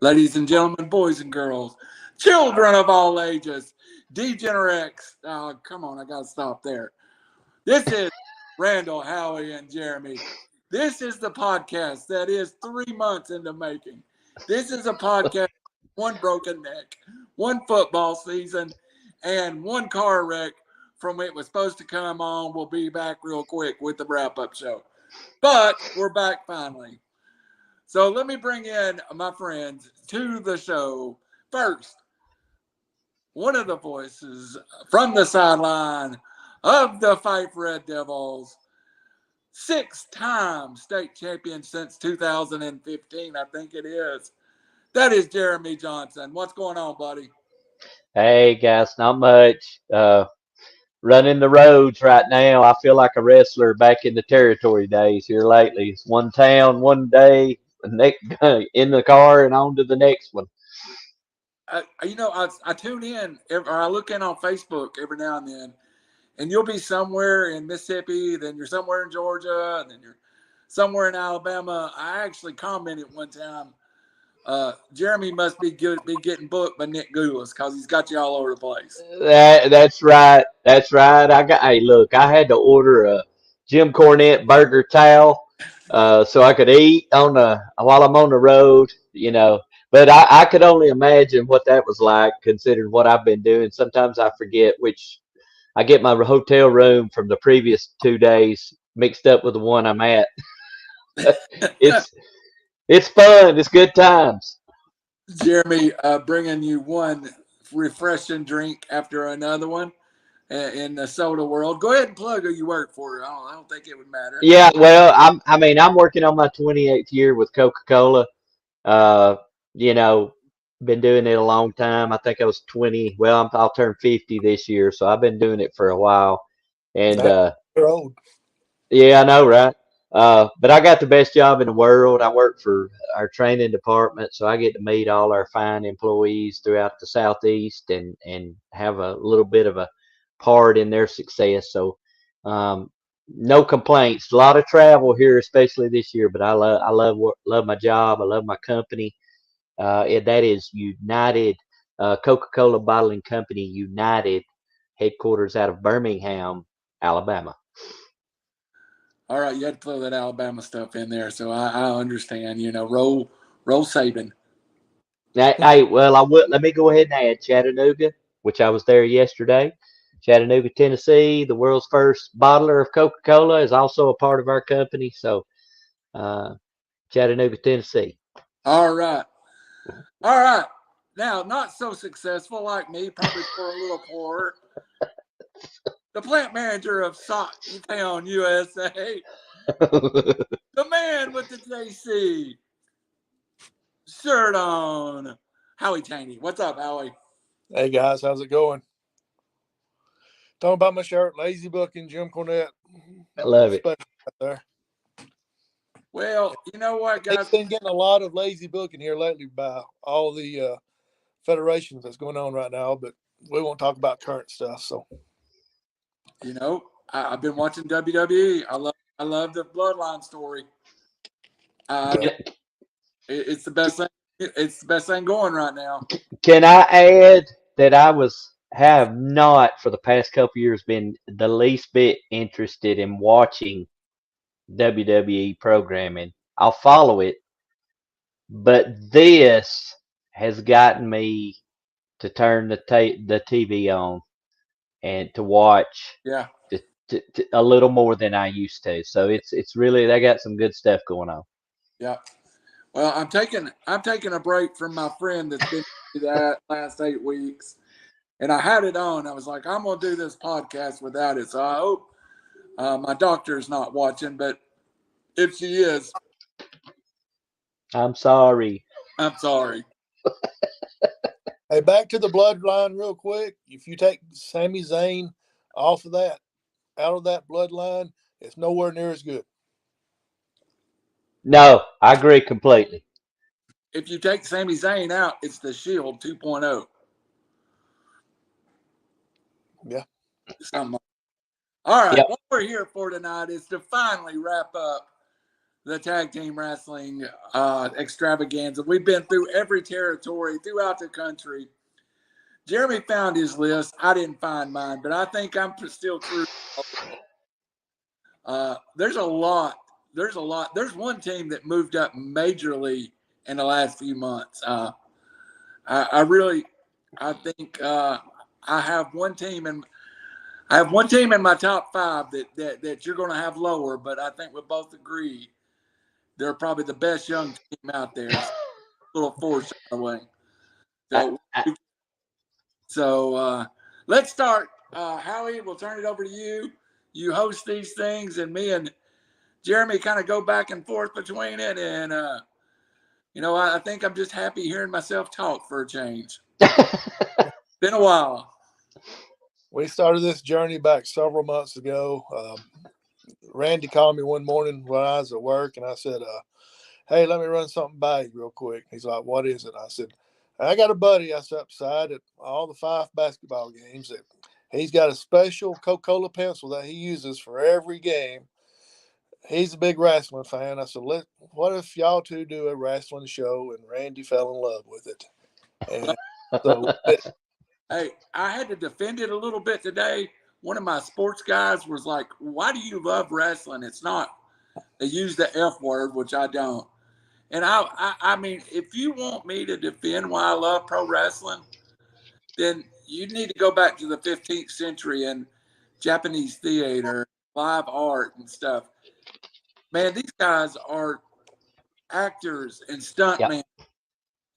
Ladies and gentlemen, boys and girls, children of all ages, degenerates. Oh, come on, I got to stop there. This is Randall, Howie, and Jeremy. This is the podcast that is 3 months in the making. This is a podcast, one broken neck, one football season, and one car wreck from it was supposed to come on. We'll be back real quick with the wrap-up show. But we're back finally. So let me bring in my friends to the show. First, one of the voices from the sideline of the Fife Red Devils, 6-time state champion since 2015, I think it is. That is Jermey Johnson. What's going on, buddy? Hey guys, not much. Running the roads right now. I feel like a wrestler back in the territory days here lately. It's one town, one day, next in the car and on to the next one. I tune in, or I look in on Facebook every now and then, and you'll be somewhere in Mississippi, then you're somewhere in Georgia, and then you're somewhere in Alabama. I actually commented one time, Jeremy must be getting booked by Nick Goulas because he's got you all over the place. That's right. That's right. Hey, look, I had to order a Jim Cornette burger towel so I could eat while I'm on the road, But I could only imagine what that was like, considering what I've been doing. Sometimes I forget which I get my hotel room from the previous 2 days mixed up with the one I'm at. It's fun. It's good times. Jeremy, bringing you one refreshing drink after another one in the soda world. Go ahead and plug who you work for. I don't think it would matter. Yeah, well, I'm working on my 28th year with Coca-Cola. Uh, you know, been doing it a long time. I think I was 20. Well, I'll turn 50 this year, so I've been doing it for a while. And You're old. yeah, I know, right? But I got the best job in the world. I work for our training department, so I get to meet all our fine employees throughout the Southeast and have a little bit of a part in their success. So, no complaints. A lot of travel here, especially this year, but I love my job. I love my company. That is United Coca-Cola Bottling Company United, headquarters out of Birmingham, Alabama. All right, you had to throw that Alabama stuff in there, so I understand. Roll Saban. Hey, well, let me go ahead and add Chattanooga, which I was there yesterday. Chattanooga, Tennessee, the world's first bottler of Coca-Cola, is also a part of our company. So, Chattanooga, Tennessee. All right. Now, not so successful like me, probably for a little poorer. The plant manager of Town, USA. The man with the JC shirt on. Howie Chaney. What's up, Howie? Hey guys, how's it going? Talking about my shirt, Lazy Book and Jim Cornette. I love it. Right there. Well, you know what, guys? I've been getting a lot of Lazy Book in here lately by all the federations that's going on right now, but we won't talk about current stuff. So, I've been watching WWE. I love the Bloodline story. It's the best thing. It's the best thing going right now. Can I add that have not for the past couple years been the least bit interested in watching WWE programming. I'll follow it, but this has gotten me to turn the TV on and to watch a little more than I used to. So it's really, they got some good stuff going on. Yeah. Well, I'm taking a break from my friend that's been through that last 8 weeks, and I had it on. I was like, I'm gonna do this podcast without it. So I hope my doctor's not watching, but if she is, I'm sorry. I'm sorry. hey, back to the bloodline real quick. If you take Sami Zayn out of that bloodline, it's nowhere near as good. No, I agree completely. If you take Sami Zayn out, it's the Shield 2.0. Yeah. All right. Yep. What we're here for tonight is to finally wrap up the tag team wrestling extravaganza. We've been through every territory throughout the country. Jeremy found his list. I didn't find mine, but I think I'm still cruising. There's a lot. There's a lot. There's one team that moved up majorly in the last few months. I think I have one team in my top 5 that you're going to have lower, but I think we both agree they're probably the best young team out there. A little foreshadowing. So let's start. Howie, we'll turn it over to you. You host these things, and me and Jeremy kind of go back and forth between it. And, I think I'm just happy hearing myself talk for a change. Been a while. We started this journey back several months ago. Randy called me one morning when I was at work, and I said, hey, let me run something by you real quick. He's like, what is it? I said, I got a buddy I sat beside at all the 5 basketball games that he's got a special Coca-Cola pencil that he uses for every game. He's a big wrestling fan. I said, what if y'all two do a wrestling show? And Randy fell in love with it. And so, hey, I had to defend it a little bit today. One of my sports guys was like, why do you love wrestling? It's not, they use the F word, which I don't. And I mean, if you want me to defend why I love pro wrestling, then you need to go back to the 15th century and Japanese theater, live art and stuff. Man, these guys are actors and stuntmen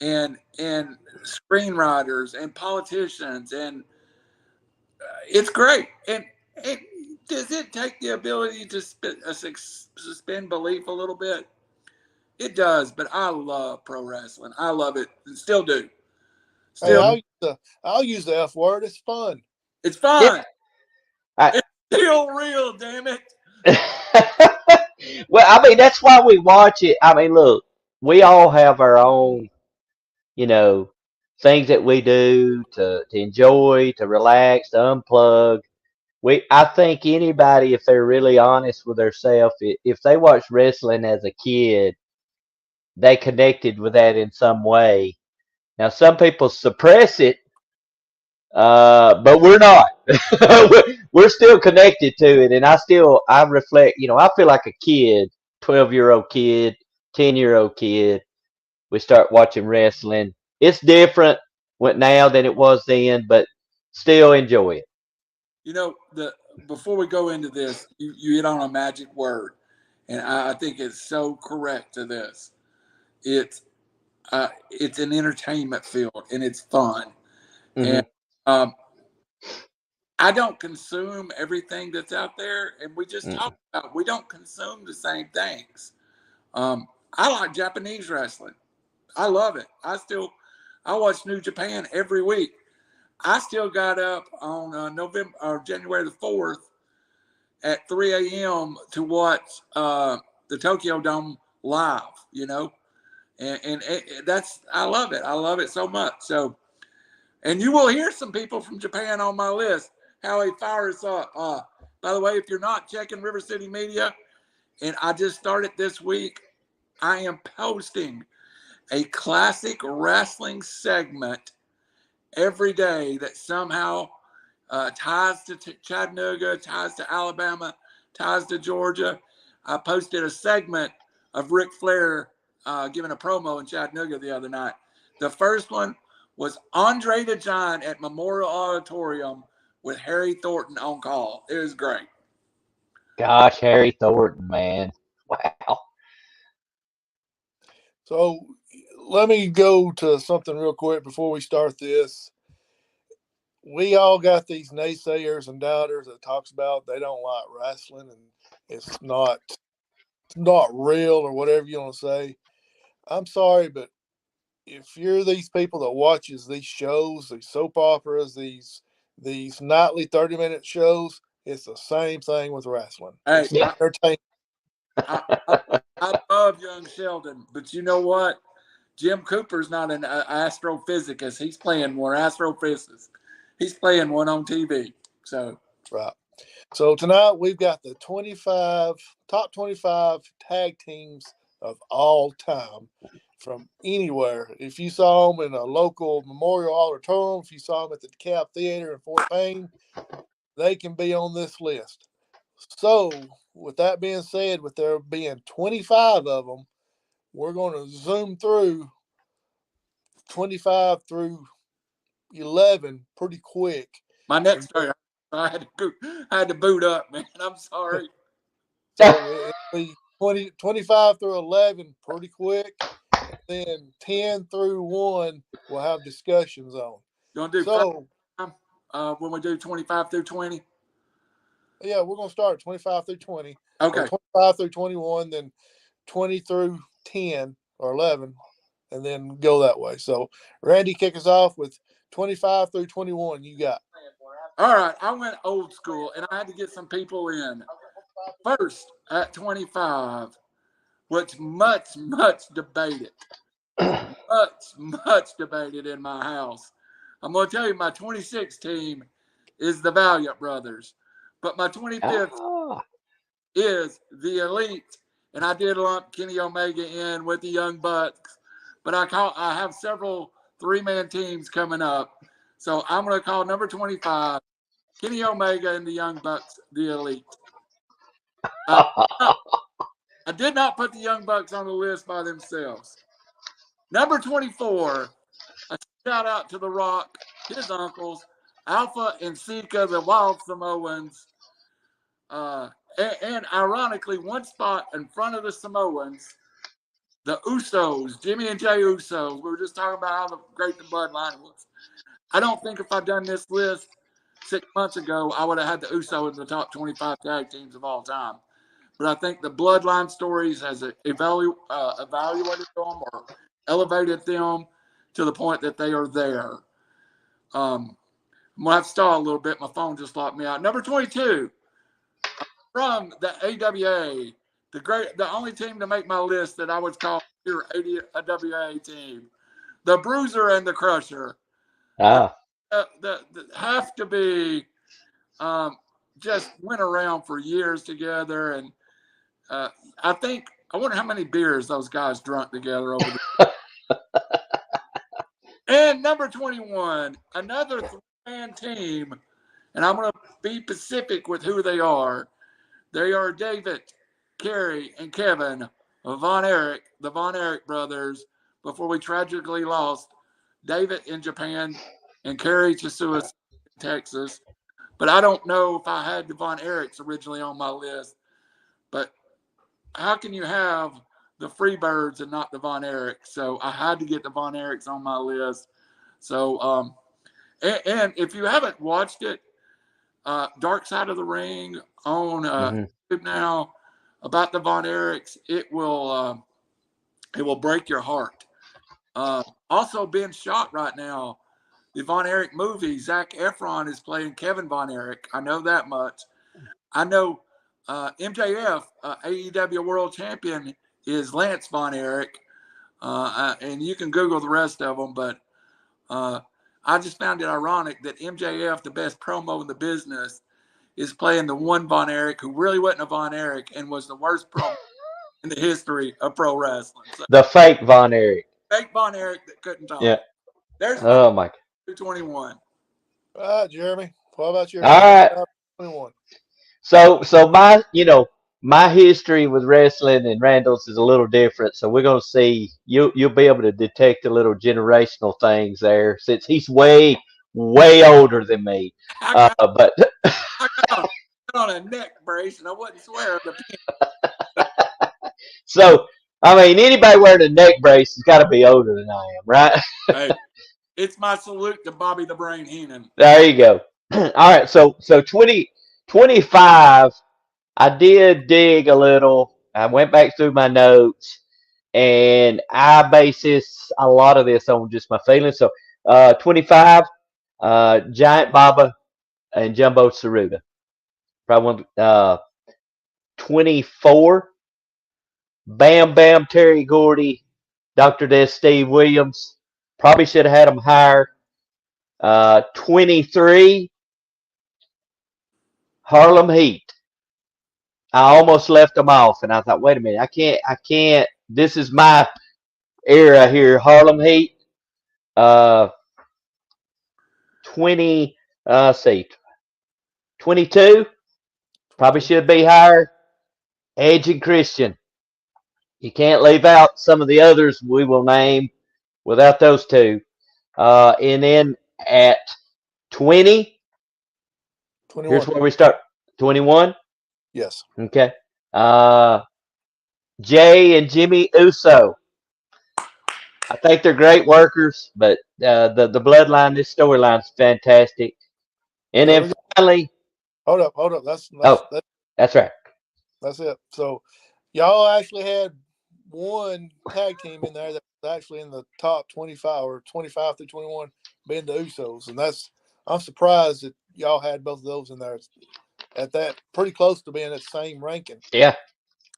and screenwriters and politicians, and it's great. And does it take the ability to suspend belief a little bit? It does, but I love pro wrestling. I love it and still do. Still, hey, I'll use the F word. It's fun. It's fun. Yeah. It's still real, damn it. Well, I mean, that's why we watch it. I mean, look, we all have our own, things that we do to enjoy, to relax, to unplug. I think anybody, if they're really honest with themselves, if they watched wrestling as a kid, they connected with that in some way. Now, some people suppress it, but we're not. We're still connected to it, and I reflect. I feel like a kid, 12-year-old kid, 10-year-old kid. We start watching wrestling. It's different now than it was then, but still enjoy it. Before we go into this, you hit on a magic word, and I think it's so correct to this. It's an entertainment field, and it's fun. Mm-hmm. And I don't consume everything that's out there, and we just talked about we don't consume the same things. I like Japanese wrestling. I love it. I watch New Japan every week. I still got up on January the 4th at 3 a.m. to watch the Tokyo Dome live, and I love it. I love it so much. So, and you will hear some people from Japan on my list. How he fires up. By the way, if you're not checking RiverCity-Media, and I just started this week, I am posting a classic wrestling segment every day that somehow ties to Chattanooga, ties to Alabama, ties to Georgia. I posted a segment of Ric Flair giving a promo in Chattanooga the other night. The first one was Andre the Giant at Memorial Auditorium with Harry Thornton on call. It was great. Gosh, Harry Thornton, man. Wow. So let me go to something real quick before we start this. We all got these naysayers and doubters that talks about they don't like wrestling and it's not real or whatever you want to say. I'm sorry, but if you're these people that watches these shows, these soap operas, these nightly 30-minute shows, it's the same thing with wrestling. Hey, It's entertainment. I love young Sheldon, but you know what? Jim Cooper's not an astrophysicist. He's playing more astrophysicist. He's playing one on TV. So Right. So tonight we've got the top 25 tag teams of all time from anywhere. If you saw them in a local Memorial Auditorium, if you saw them at the DeKalb Theater in Fort Payne, they can be on this list. So with that being said, with there being 25 of them, we're going to zoom through 25 through 11 pretty quick. My next story, I had to boot up, man. I'm sorry. So it'll be 25 through 11 pretty quick. And then 10 through 1 we'll have discussions on. You want to do when we do 25 through 20? Yeah, we're going to start 25 through 20. Okay. 25 through 21, then 20 through 10 or 11, and then go that way. So, Randy, kick us off with 25 through 21. You got. All right. I went old school, and I had to get some people in. First, at 25, which much debated. much debated in my house. I'm going to tell you, my 26th team is the Valiant Brothers. But my 25th is the Elite, and I did lump Kenny Omega in with the Young Bucks. But I have several three-man teams coming up. So I'm going to call number 25, Kenny Omega and the Young Bucks, the Elite. I did not put the Young Bucks on the list by themselves. Number 24, a shout out to The Rock, his uncles, Alpha and Sika, the Wild Samoans. And ironically, one spot in front of the Samoans, the Usos, Jimmy and Jay Usos. We were just talking about how great the bloodline was. I don't think if I'd done this list 6 months ago, I would have had the Usos in the top 25 tag teams of all time. But I think the bloodline stories has evaluated them or elevated them to the point that they are there. I'm going to have to stall a little bit. My phone just locked me out. Number 22, from the AWA, the only team to make my list that I would call pure AWA team, the Bruiser and the Crusher. Have to be just went around for years together, and I wonder how many beers those guys drunk together over the And number 21, another three-man team, and I'm going to be specific with who they are. They are David, Kerry, and Kevin Von Erich, the Von Erich brothers, before we tragically lost David in Japan and Kerry to suicide in Texas. But I don't know if I had the Von Erichs originally on my list. But how can you have the Freebirds and not the Von Erichs? So I had to get the Von Erichs on my list. So, and if you haven't watched it, Dark Side of the Ring on YouTube now about the Von Erichs, it will break your heart. Also being shot right now, the Von Erich movie, Zac Efron is playing Kevin Von Erich. I know that much. I know MJF, AEW World Champion, is Lance Von Erich. And you can Google the rest of them, but I just found it ironic that MJF, the best promo in the business, is playing the one Von Erich who really wasn't a Von Erich and was the worst promo in the history of pro wrestling. So, the fake Von Erich. Fake Von Erich that couldn't talk. Yeah. There's my 221. All right, Jeremy. What about your All right. 21? So my history with wrestling and Randall's is a little different. So we're gonna see you'll be able to detect a little generational things there, since he's way older than me. I But got on a neck brace, and I wouldn't swear at the pin. so I mean, anybody wearing a neck brace has got to be older than I am, right? Hey, it's my salute to Bobby the Brain Heenan. There you go. All right, so 25. I did dig a little. I went back through my notes, and I base a lot of this on just my feelings. So, 25, Giant Baba and Jumbo Tsuruta. Probably 24, Bam Bam Terry Gordy, Dr. Death Steve Williams. Probably should have had them higher. 23, Harlem Heat. I almost left them off, and I thought, wait a minute, I can't. This is my era here. Harlem Heat. 20. See, 22. Probably should be higher. Edge and Christian. You can't leave out some of the others we will name without those two. And then at 20, 21. here's where we start. 21. Yes. Okay. Jay and Jimmy Uso. I think they're great workers, but the bloodline, this storyline is fantastic. And There then we go. finally, Hold up. that's right. That's it. So y'all actually had one tag team in there that was actually in the top 25 or 25 through 21 being the Usos. And I'm surprised that y'all had both of those in there at that pretty close to being at the same ranking. Yeah.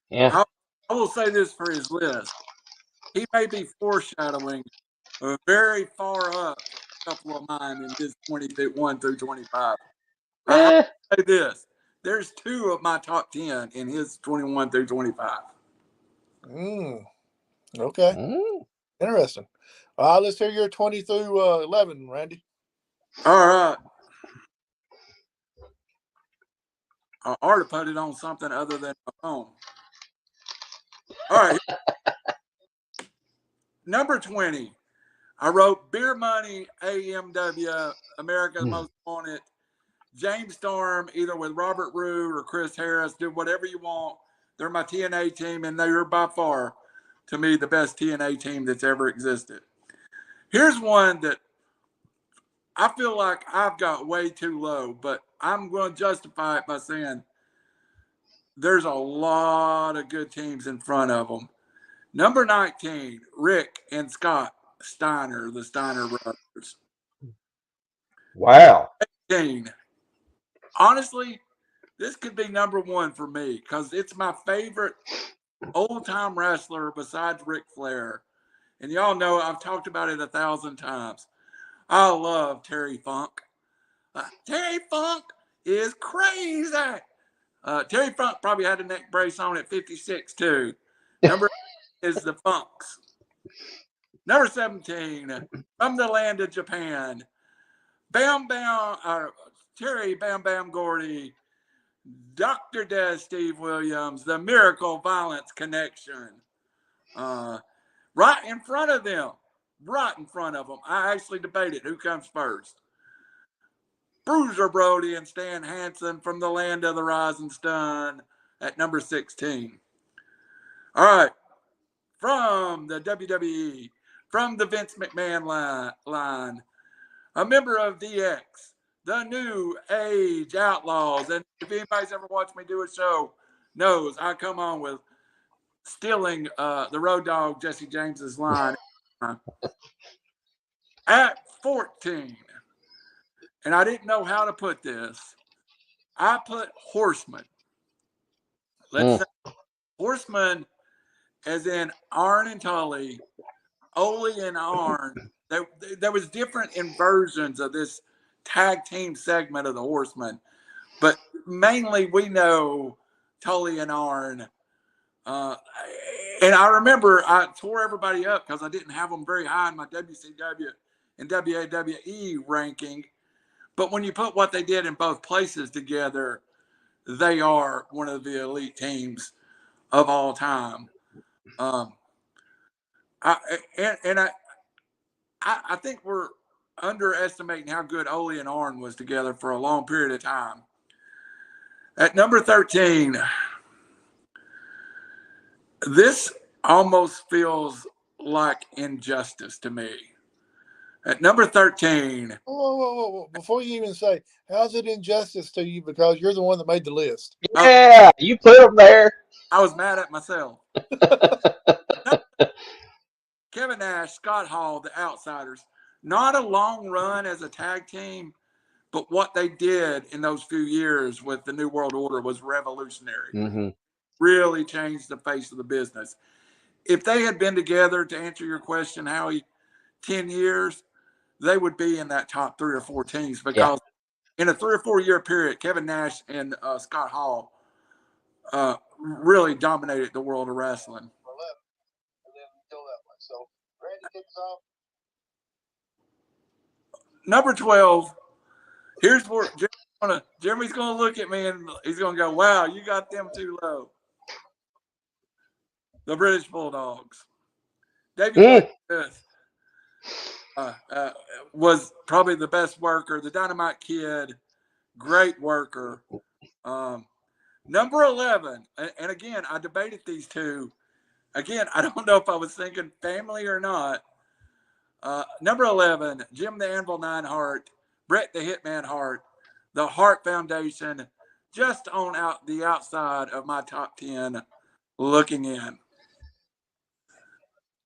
Yeah. I will say this for his list. He may be foreshadowing very far up a couple of mine in his 21 through 25. I say this. There's 2 of my top 10 in his 21 through 25. Okay. Interesting. Let's hear your 20 through 11, Randy. All right. I ought to put it on something other than my phone. All right. Number 20. I wrote Beer Money, AMW, America's Most Wanted, James Storm, either with Robert Roode or Chris Harris. Do whatever you want. They're my TNA team, and they are by far, to me, the best TNA team that's ever existed. Here's one that I feel like I've got way too low, but I'm going to justify it by saying there's a lot of good teams in front of them. Number 19, Rick and Scott Steiner, the Steiner brothers. Wow. 18. Honestly, this could be number 1 for me because it's my favorite old-time wrestler besides Ric Flair. And y'all know I've talked about it 1,000 times. I love Terry Funk. Terry Funk is crazy. Terry Funk probably had a neck brace on at 56 too. Number is the Funks. Number 17, from the land of Japan, Terry Bam Bam Gordy, Dr. Death Steve Williams, the Miracle Violence Connection. Right in front of them. I actually debated who comes first. Bruiser Brody and Stan Hansen from the land of the rising sun at number 16. All right. From the WWE, from the Vince McMahon line, a member of DX, the New Age Outlaws. And if anybody's ever watched me do a show, knows I come on with stealing the Road Dogg Jesse James's line. At 14, and I didn't know how to put this, I put Horseman. Let's say Horseman as in Arn and Tully, Ole and Arn. There was different inversions of this tag team segment of the Horsemen, but mainly we know Tully and Arn. And I remember I tore everybody up because I didn't have them very high in my WCW and WWE ranking. But when you put what they did in both places together, they are one of the elite teams of all time. I think we're underestimating how good Ole and Arn was together for a long period of time. At number 13, this almost feels like injustice to me. At number 13. Whoa. Before you even say, how's it injustice to you? Because you're the one that made the list. Yeah, you put them there. I was mad at myself. Kevin Nash, Scott Hall, the Outsiders. Not a long run as a tag team, but what they did in those few years with the New World Order was revolutionary. Mm-hmm. Really changed the face of the business. If they had been together, to answer your question, Howie, 10 years, they would be in that top 3 or 4 teams because in a 3 or 4 year period, Kevin Nash and Scott Hall really dominated the world of wrestling. Number 12. Here's where Jeremy's gonna look at me and he's gonna go, "Wow, you got them too low." The British Bulldogs. Davey Smith was probably the best worker. The Dynamite Kid, great worker. Number 11, and again, I debated these two. Again, I don't know if I was thinking family or not. Number 11, Jim the Anvil Neidhart, Bret the Hitman Hart, the Hart Foundation, just on the outside of my top 10 looking in.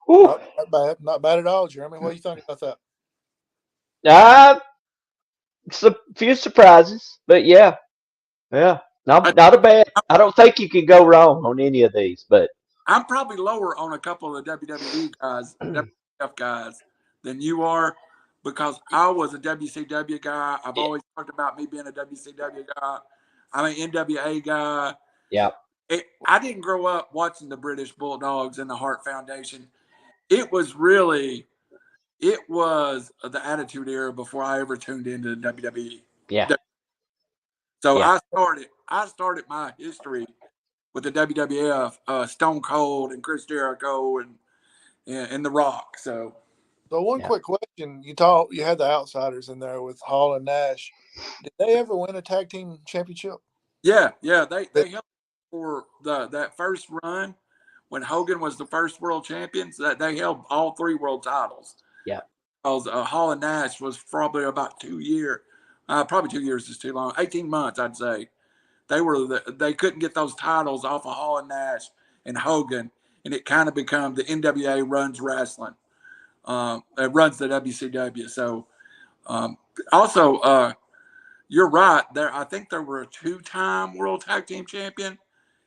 Not bad at all, Jeremy. What do you think about that? A few surprises, but yeah, not a bad. I don't think you can go wrong on any of these, but I'm probably lower on a couple of the WWE guys, WWF guys, than you are, because I was a WCW guy. I've always talked about me being a WCW guy. I'm an NWA guy. Yeah. I didn't grow up watching the British Bulldogs and the Hart Foundation. It was the Attitude Era before I ever tuned into the WWE. Yeah. So I started my history with the WWF, Stone Cold and Chris Jericho and The Rock. So one quick question: you had the Outsiders in there with Hall and Nash. Did they ever win a tag team championship? Yeah, they held for that first run when Hogan was the first world champion. So that they held all 3 world titles. Yeah, because Hall and Nash was probably about 2 years. Probably 2 years is too long. 18 months, I'd say. They couldn't get those titles off of Hall and Nash and Hogan, and it kind of become the NWA runs wrestling. It runs the WCW. So also, you're right. I think there were a 2-time world tag team champion,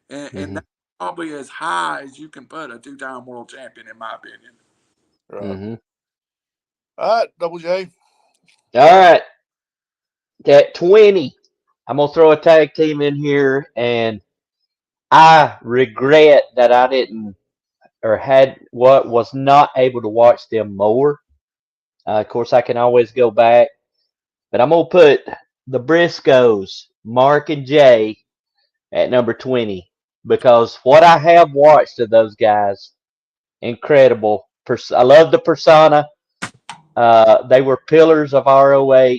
and that's probably as high as you can put a 2-time world champion, in my opinion. Right. All right, Double J. All right. At 20, I'm gonna throw a tag team in here, and I regret that I didn't or was not able to watch them more. Of course, I can always go back, but I'm gonna put the Briscoes, Mark and Jay, at number 20 because what I have watched of those guys, incredible. I love the persona. They were pillars of ROH,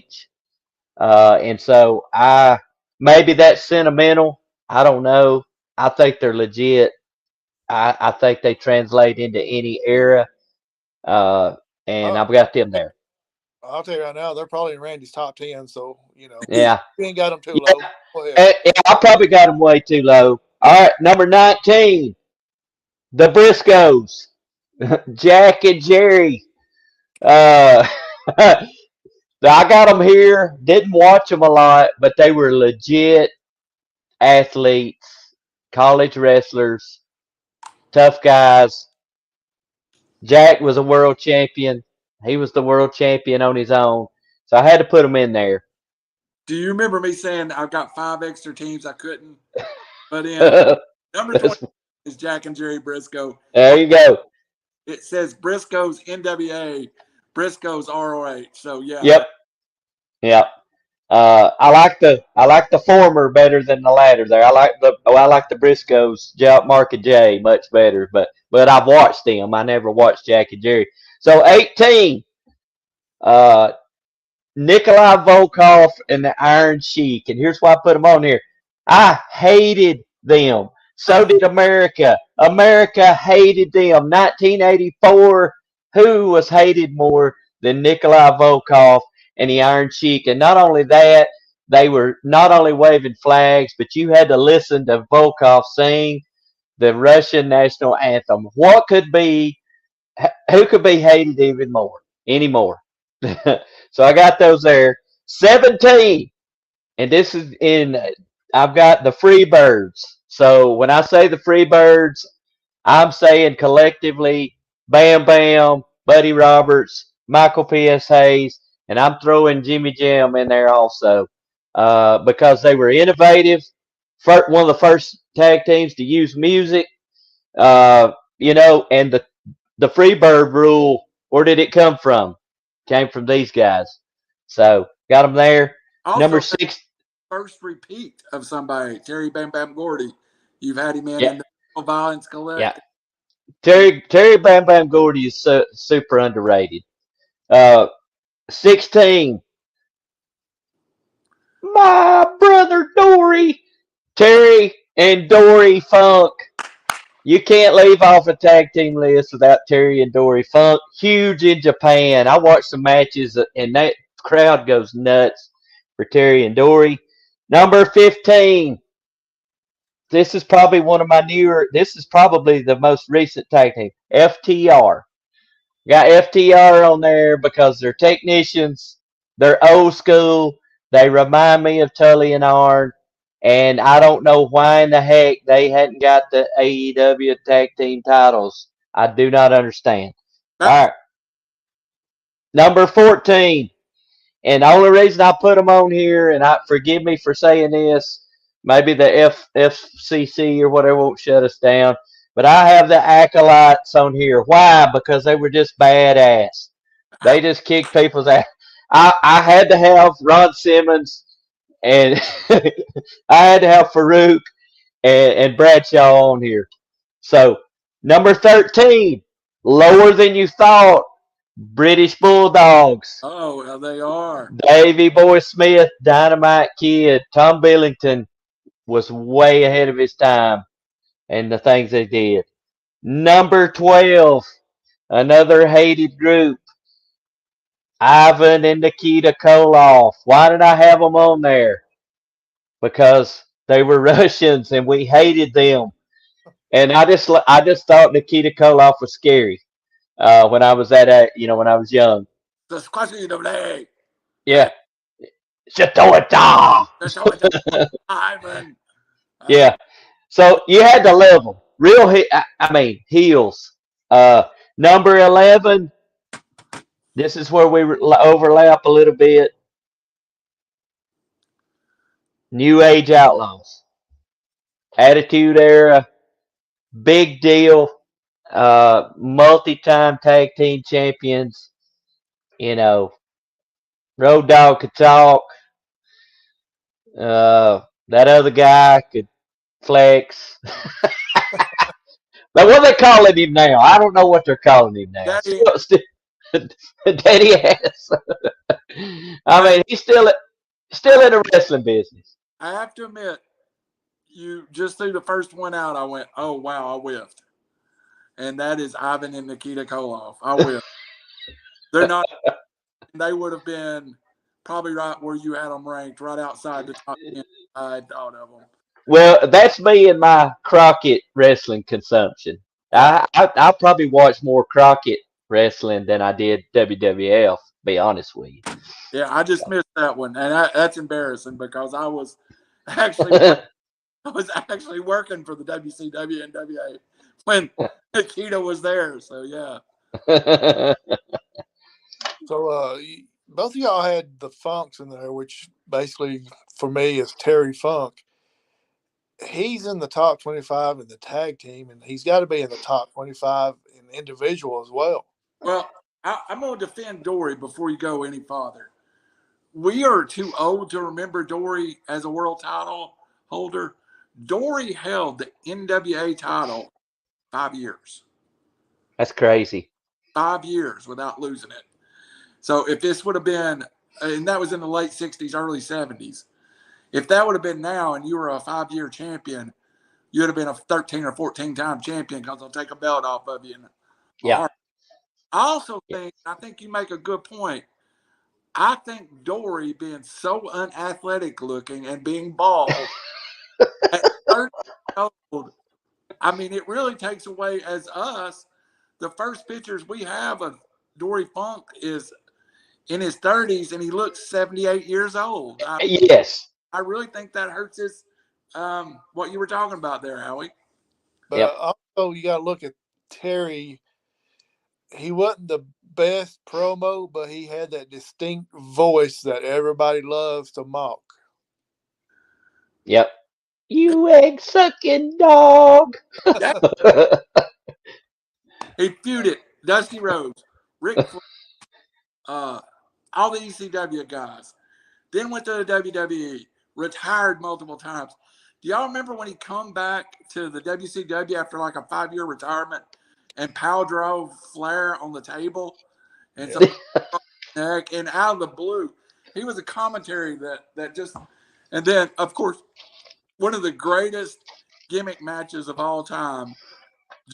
and so maybe that's sentimental. I don't know. I think they're legit. I think they translate into any era, and I've got them there. I'll tell you right now, they're probably in Randy's top 10. So yeah, we ain't got them too low. Go ahead. I probably got them way too low. All right, number 19, the Briscoes, Jack and Jerry. I got them here. Didn't watch them a lot, but they were legit athletes, college wrestlers, tough guys. Jack was a world champion. He was the world champion on his own. So I had to put him in there. Do you remember me saying I've got 5 extra teams I couldn't put in? Number 20 is Jack and Jerry Briscoe. There you go. It says Briscoe's NWA, Briscoe's ROH. So yeah. Yep. I like the former better than the latter. There, I like the Briscoes, Mark and Jay, much better. But I've watched them. I never watched Jack and Jerry. So 18, Nikolai Volkov and the Iron Sheik, and here's why I put them on here. I hated them. So did America. America hated them. 1984. Who was hated more than Nikolai Volkov and the Iron Sheik? And not only that, they were not only waving flags, but you had to listen to Volkov sing the Russian national anthem. Who could be hated even more anymore? So I got those there. 17, and this is I've got the Freebirds. So when I say the Freebirds, I'm saying collectively Bam Bam, Buddy Roberts, Michael P.S. Hayes, and I'm throwing Jimmy Jam in there also. because they were innovative. One of the first tag teams to use music, and the Freebird rule. Where did it come from? Came from these guys. So got them there. Number Also, 6. first repeat of somebody, Terry Bam Bam Gordy. You've had him in Yeah, the Violence yeah. Collective. Terry Bam Bam Gordy is super underrated. 16. My brother Dory. Terry and Dory Funk. You can't leave off a tag team list without Terry and Dory Funk. Huge in Japan. I watched some matches, and that crowd goes nuts for Terry and Dory. Number 15. This is probably one of my newer. This is probably the most recent tag team. FTR. Got FTR on there because they're technicians. They're old school. They remind me of Tully and Arn. And I don't know why in the heck they hadn't got the AEW tag team titles. I do not understand. That All right. Number 14. And the only reason I put them on here, and forgive me for saying this, maybe the FCC or whatever won't shut us down, but I have the Acolytes on here. Why? Because they were just badass. They just kicked people's ass. I had to have Ron Simmons, and I had to have Farouk and Bradshaw on here. So, number 13, lower than you thought, British Bulldogs. well, they are. Davey Boy Smith, Dynamite Kid, Tom Billington was way ahead of his time and the things they did. Number 12, another hated group, Ivan and Nikita Koloff. Why did I have them on there? Because they were Russians and we hated them. And I just thought Nikita Koloff was scary when I was when I was young. The squashing the leg. Yeah. Shatoita! Ivan. Yeah. So you had to love them. I mean, heels. Number 11, this is where we overlap a little bit. New Age Outlaws. Attitude Era. Big deal. Multi-time tag team champions. Road Dogg could talk. That other guy could flex. But what are they calling him now? I don't know what they're calling him now. Daddy, Daddy ass. I mean, he's still in the wrestling business. I have to admit, you just threw the first one out. I went, oh, wow, I whiffed. And that is Ivan and Nikita Koloff. I whiffed. They're not, they would have been probably right where you had them ranked, right outside the top 10 I thought of them. Well, that's me and my Crockett wrestling consumption. I probably watched more Crockett wrestling than I did WWF. Be honest with you. Yeah, I just missed that one, and that's embarrassing because I was actually working for the WCW and WA when Nikita was there. So yeah. So both of y'all had the Funks in there, which basically for me is Terry Funk. He's in the top 25 in the tag team, and he's got to be in the top 25 in individual as well. Well, I'm going to defend Dory before you go any farther. We are too old to remember Dory as a world title holder. Dory held the NWA title 5 years. That's crazy. 5 years without losing it. So if this would have been, and that was in the late 60s, early 70s, if that would have been now and you were a 5-year champion, you would have been a 13 or 14-time champion because they'll take a belt off of you. Yeah. I also think you make a good point. I think Dory being so unathletic looking and being bald at 30 years old, I mean, it really takes away as us. The first pictures we have of Dory Funk is in his 30s and he looks 78 years old. Yes. I really think that hurts his what you were talking about there, Howie. But also you got to look at Terry. He wasn't the best promo, but he had that distinct voice that everybody loves to mock. Yep. You egg sucking dog. Yeah, he feuded Dusty Rhodes, Rick Flair, uh, all the ECW guys. Then went to the WWE, retired multiple times. Do y'all remember when he come back to the WCW after like a 5-year retirement and power drove Flair on the table and Yeah. some neck and out of the blue, he was a commentary that just, and then of course one of the greatest gimmick matches of all time,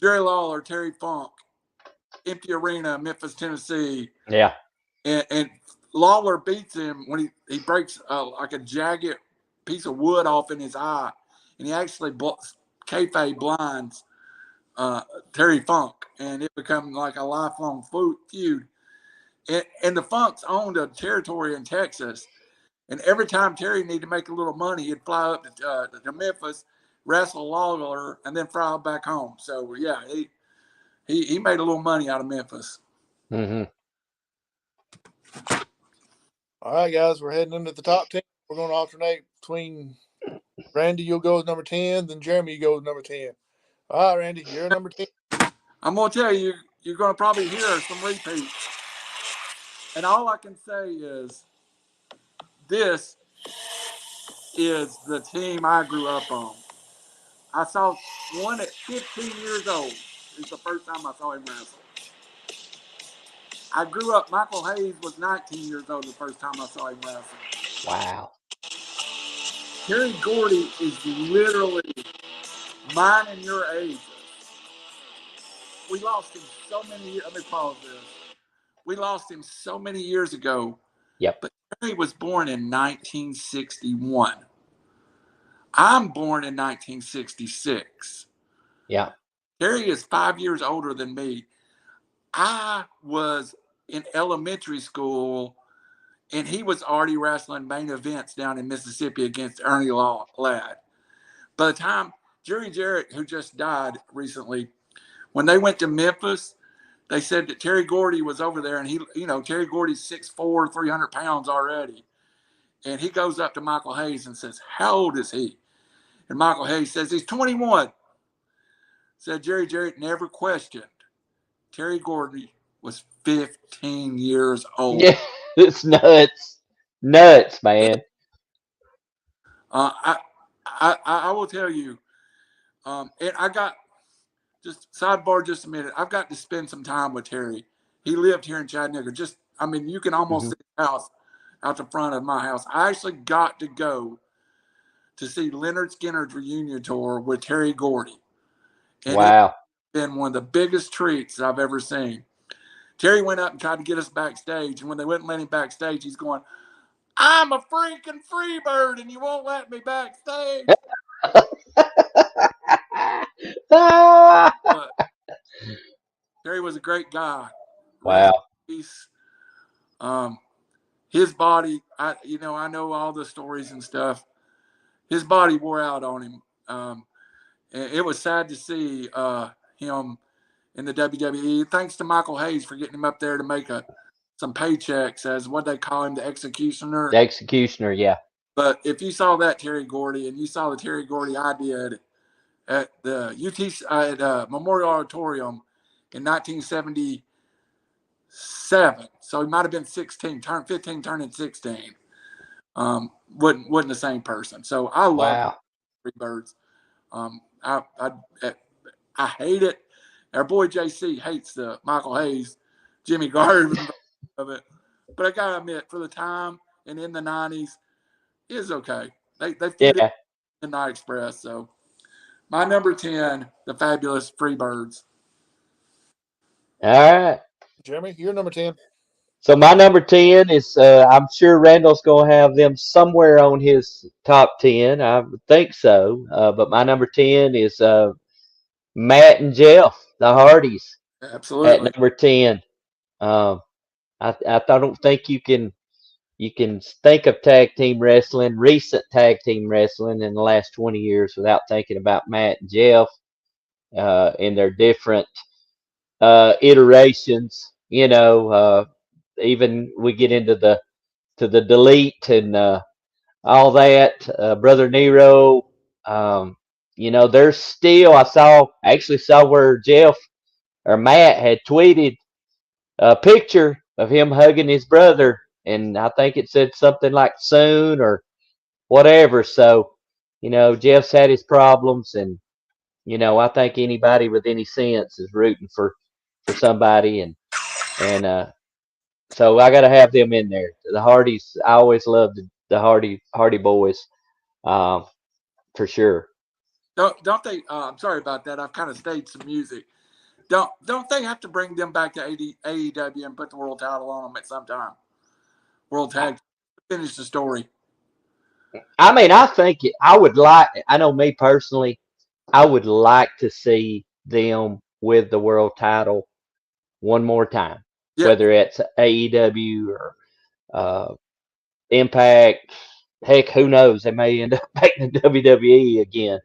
Jerry Lawler, Terry Funk, empty arena, Memphis, Tennessee, Yeah. and Lawler beats him when he breaks like a jagged piece of wood off in his eye, and he actually kayfabe blinds Terry Funk, and it becomes like a lifelong feud. And the Funks owned a territory in Texas, and every time Terry needed to make a little money, he'd fly up to Memphis, wrestle Lawler, and then fly back home. So yeah, he made a little money out of Memphis. Mm-hmm. All right, guys, we're heading into the top 10. We're going to alternate between Randy, you'll go with number 10, then Jeremy, you go with number 10. All right, Randy, you're number 10. I'm gonna tell you, you're gonna probably hear some repeats, and all I can say is this is the team I grew up on. I saw one at 15 years old. It's the first time I saw him wrestle. I grew up. Michael Hayes was 19 years old the first time I saw him wrestle. Wow. Terry Gordy is literally mine and your ages. We lost him so many. Let me pause this. We lost him so many years ago. Yep. But Terry was born in 1961. I'm born in 1966. Yeah. Terry is 5 years older than me. I was in elementary school, and he was already wrestling main events down in Mississippi against Ernie Ladd. By the time Jerry Jarrett, who just died recently, when they went to Memphis, they said that Terry Gordy was over there, and Terry Gordy's 6'4", 300 pounds already. And he goes up to Michael Hayes and says, "How old is he?" And Michael Hayes says, "He's 21. Said Jerry Jarrett never questioned. Terry Gordy was 15 years old. Yeah. It's nuts. Nuts, man. I will tell you, and I got, just sidebar just a minute, I've got to spend some time with Terry. He lived here in Chattanooga. You can almost Mm-hmm. see his house out the front of my house. I actually got to go to see Leonard Skinner's reunion tour with Terry Gordy. And it's Wow. been one of the biggest treats I've ever seen. Terry went up and tried to get us backstage, and when they wouldn't let him backstage, he's going, "I'm a freaking free bird, and you won't let me backstage." But Terry was a great guy. Rest Wow. in peace. Um, his body, I know all the stories and stuff. His body wore out on him. And it was sad to see him in the WWE. Thanks to Michael Hayes for getting him up there to make some paychecks as what they call him, the executioner. The executioner. Yeah. But if you saw that Terry Gordy and you saw the Terry Gordy I did at the Memorial Auditorium in 1977, so he might have been 16, turned 15, turning 16. Wasn't the same person. So I love Wow. Freebirds. I hate it. Our boy JC hates the Michael Hayes, Jimmy Garvin of it. But I gotta admit, for the time and in the '90s, it was okay. They feuded Yeah. in Night Express. So my number 10, the Fabulous Freebirds. All right. Jeremy, you're number 10. So my number 10 is I'm sure Randall's gonna have them somewhere on his top 10. I would think so. But my number 10 is Matt and Jeff, the Hardys, at Absolutely. number 10. Um, I don't think you can think of tag team wrestling, recent tag team wrestling in the last 20 years without thinking about Matt and Jeff in their different iterations. Even we get into the delete and all that. Brother Nero, um, there's still. Actually saw where Jeff or Matt had tweeted a picture of him hugging his brother, and I think it said something like soon or whatever. So, Jeff's had his problems, and I think anybody with any sense is rooting for somebody, and so I got to have them in there. The Hardys, I always loved the Hardy boys, um, for sure. Don't they? I'm sorry about that. I've kind of stayed some music. Don't they have to bring them back to AEW and put the world title on them at some time? World I, tag. Finish the story. I mean, I think I would like. I know me personally, I would like to see them with the world title one more time, Yeah, whether it's AEW or uh, Impact. Heck, who knows? They may end up back in WWE again.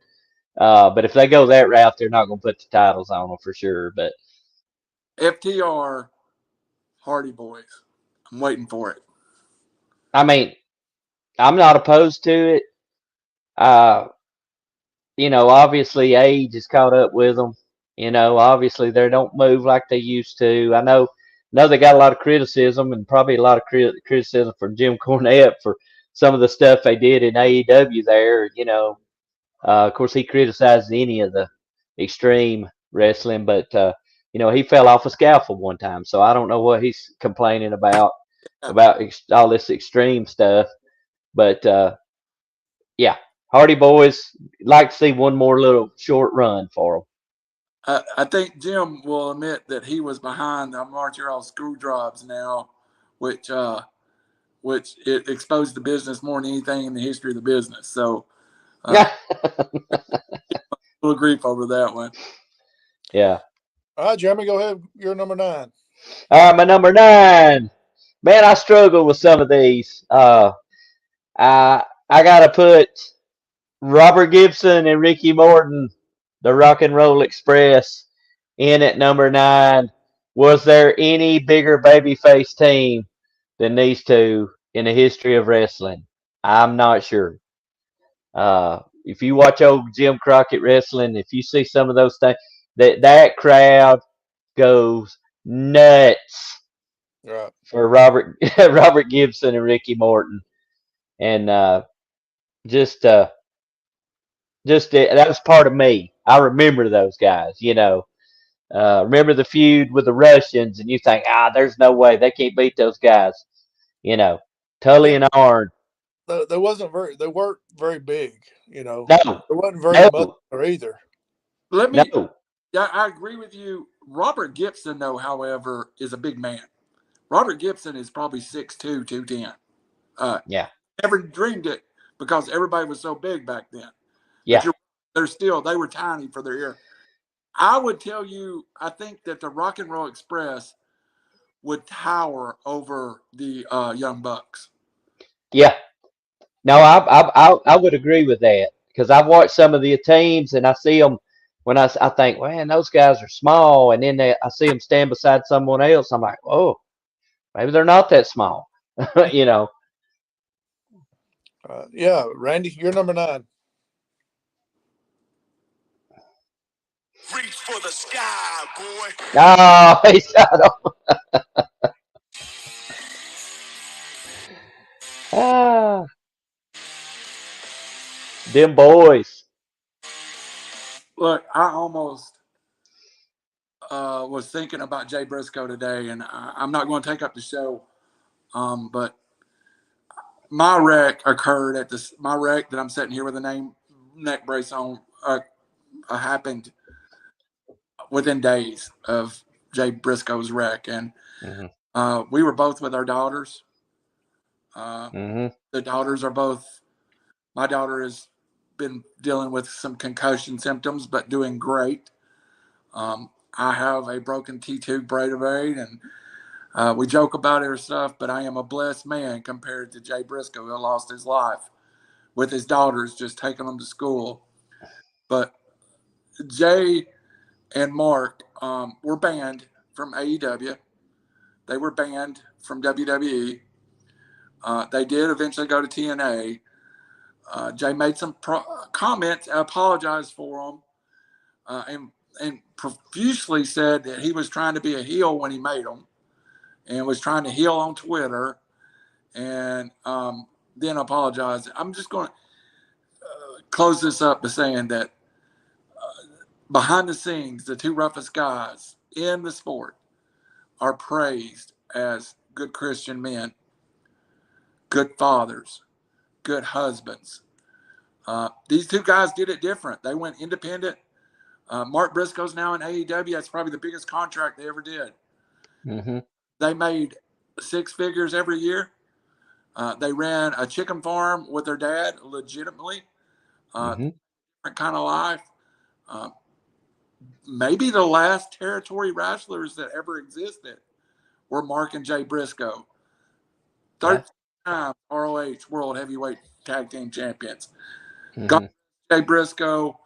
But if they go that route, they're not going to put the titles on them for sure. But FTR Hardy Boys. I'm waiting for it. I mean, I'm not opposed to it. Uh, obviously age has caught up with them. Obviously they don't move like they used to. I know they got a lot of criticism and probably a lot of criticism from Jim Cornette for some of the stuff they did in AEW there. Of course, he criticized any of the extreme wrestling, but he fell off a scaffold one time, so I don't know what he's complaining Yeah. about all this extreme stuff. But yeah, Hardy Boys like to see one more little short run for them. I think Jim will admit that he was behind the Montreal screw jobs now, which it exposed the business more than anything in the history of the business. So, uh, Yeah, a little grief over that one. yeah. All right, Jeremy, go ahead. You're number 9. All right, my number 9. Man, I struggle with some of these. I gotta put Robert Gibson and Ricky Morton, the Rock and Roll Express, in at number 9. Was there any bigger babyface team than these two in the history of wrestling? I'm not sure. If you watch old Jim Crockett wrestling, if you see some of those things, that crowd goes nuts Right. for Robert Robert Gibson and Ricky Morton, and just that was part of me. I remember those guys. Remember the feud with the Russians, and you think, there's no way they can't beat those guys. Tully Yeah. and Arn. They weren't very big, No, There wasn't very no, muscular either. Let me. no. Yeah, I agree with you. Robert Gibson, though, however, is a big man. Robert Gibson is probably 6'2", 210. Yeah, Never dreamed it because everybody was so big back then. But yeah, they were tiny for their era. I would tell you, I think that the Rock and Roll Express would tower over the Young Bucks. yeah. No, I would agree with that because I've watched some of the teams and I see them when I think, man, those guys are small, and then I see them stand beside someone else. I'm like, oh, maybe they're not that small, you know. Yeah, Randy, you're number 9. Reach for the sky, boy. Oh, he's got 'em. Ah, them boys. Look, I almost was thinking about Jay Briscoe today, and I'm not going to take up the show, but my wreck occurred at this. My wreck that I'm sitting here with a neck brace on happened within days of Jay Briscoe's wreck, and Hmm. we were both with our daughters. Hmm. The daughters are both. My daughter has been dealing with some concussion symptoms, but doing great. I have a broken T2 vertebrae, and we joke about it or stuff, but I am a blessed man compared to Jay Briscoe, who lost his life with his daughters just taking them to school. But Jay and Mark were banned from AEW. They were banned from WWE. They did eventually go to TNA. Jay made some comments, apologized for them, and profusely said that he was trying to be a heel when he made them, and was trying to heel on Twitter, and then apologized. I'm just going to close this up by saying that behind the scenes, the two roughest guys in the sport are praised as good Christian men, good fathers, good husbands. These two guys did it different. They went independent. Mark Briscoe's now in AEW. That's probably the biggest contract they ever did. Mm-hmm. They made six figures every year. They ran a chicken farm with their dad legitimately. Different kind of life. Maybe the last territory wrestlers that ever existed were Mark and Jay Briscoe. 13-time ROH World Heavyweight Tag Team Champions. Mm-hmm. Jay Briscoe,